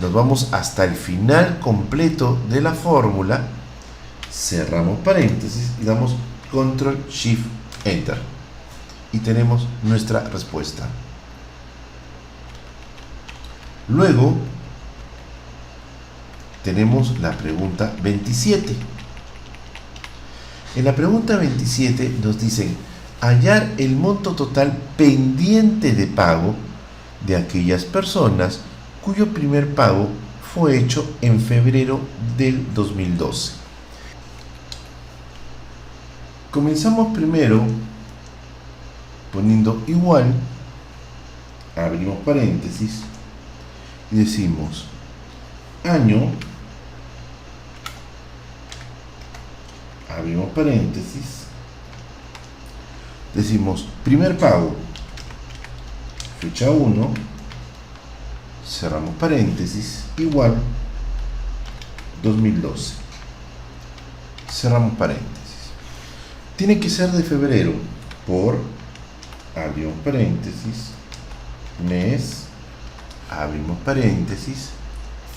nos vamos hasta el final completo de la fórmula, cerramos paréntesis y damos Control Shift Enter y tenemos nuestra respuesta. Luego tenemos la pregunta 27. En la pregunta 27 nos dicen hallar el monto total pendiente de pago de aquellas personas cuyo primer pago fue hecho en febrero del 2012. Comenzamos primero poniendo igual, abrimos paréntesis y decimos año, abrimos paréntesis, decimos primer pago, fecha 1, cerramos paréntesis, igual 2012, cerramos paréntesis. Tiene que ser de febrero por, abrimos paréntesis, mes, abrimos paréntesis,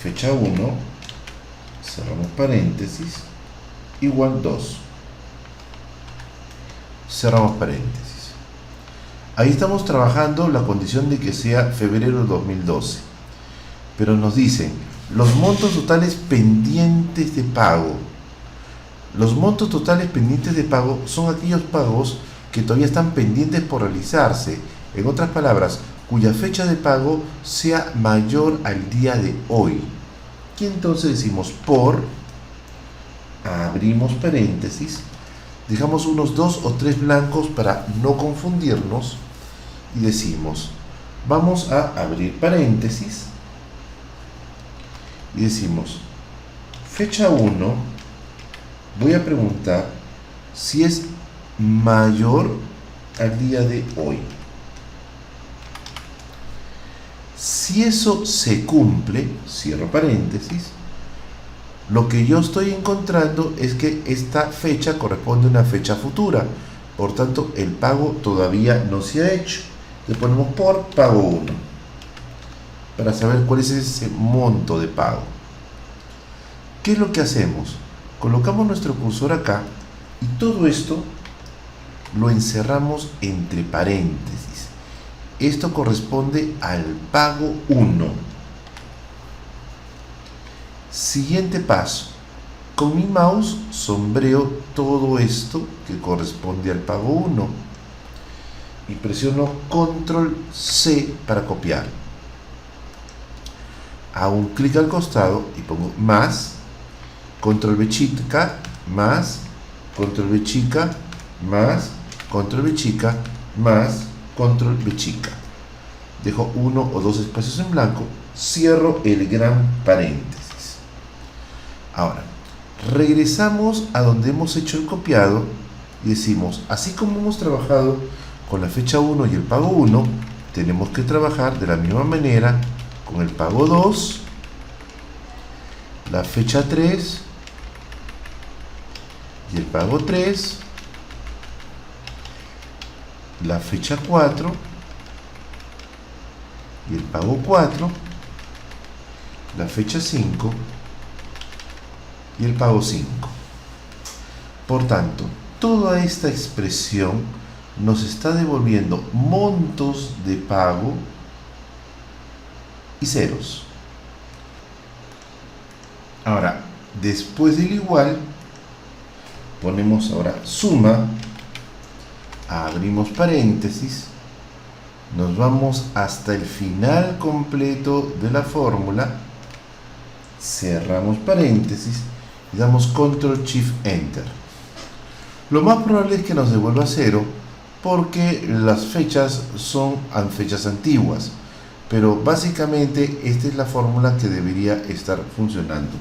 fecha 1, cerramos paréntesis, igual 2, cerramos paréntesis. Ahí estamos trabajando la condición de que sea febrero de 2012, pero nos dicen los montos totales pendientes de pago. Los montos totales pendientes de pago son aquellos pagos que todavía están pendientes por realizarse, en otras palabras, cuya fecha de pago sea mayor al día de hoy. Y entonces decimos por, abrimos paréntesis, Dejamos unos 2 o 3 blancos para no confundirnos y decimos, vamos a abrir paréntesis y decimos, fecha 1, voy a preguntar si es mayor al día de hoy. Si eso se cumple, cierro paréntesis, lo que yo estoy encontrando es que esta fecha corresponde a una fecha futura. Por tanto, el pago todavía no se ha hecho. Le ponemos por pago 1 para saber cuál es ese monto de pago. ¿Qué es lo que hacemos? Colocamos nuestro cursor acá y todo esto lo encerramos entre paréntesis. Esto corresponde al pago 1. Siguiente paso. Con mi mouse sombreo todo esto que corresponde al pago 1 y presiono Control C para copiar. Hago un clic al costado y pongo más, Control V chica, más, Control V chica, más, Control V chica, más, Control V chica. Dejo 1 o 2 espacios en blanco, cierro el gran paréntesis. Ahora, regresamos a donde hemos hecho el copiado y decimos, así como hemos trabajado con la fecha 1 y el pago 1, tenemos que trabajar de la misma manera con el pago 2, la fecha 3 y el pago 3, la fecha 4 y el pago 4, la fecha 5 y el pago 5. Por tanto, toda esta expresión nos está devolviendo montos de pago y ceros. Ahora, después del igual, ponemos ahora suma, abrimos paréntesis, nos vamos hasta el final completo de la fórmula, cerramos paréntesis y damos Control Shift Enter. Lo más probable es que nos devuelva 0 porque las fechas son fechas antiguas, pero básicamente esta es la fórmula que debería estar funcionando.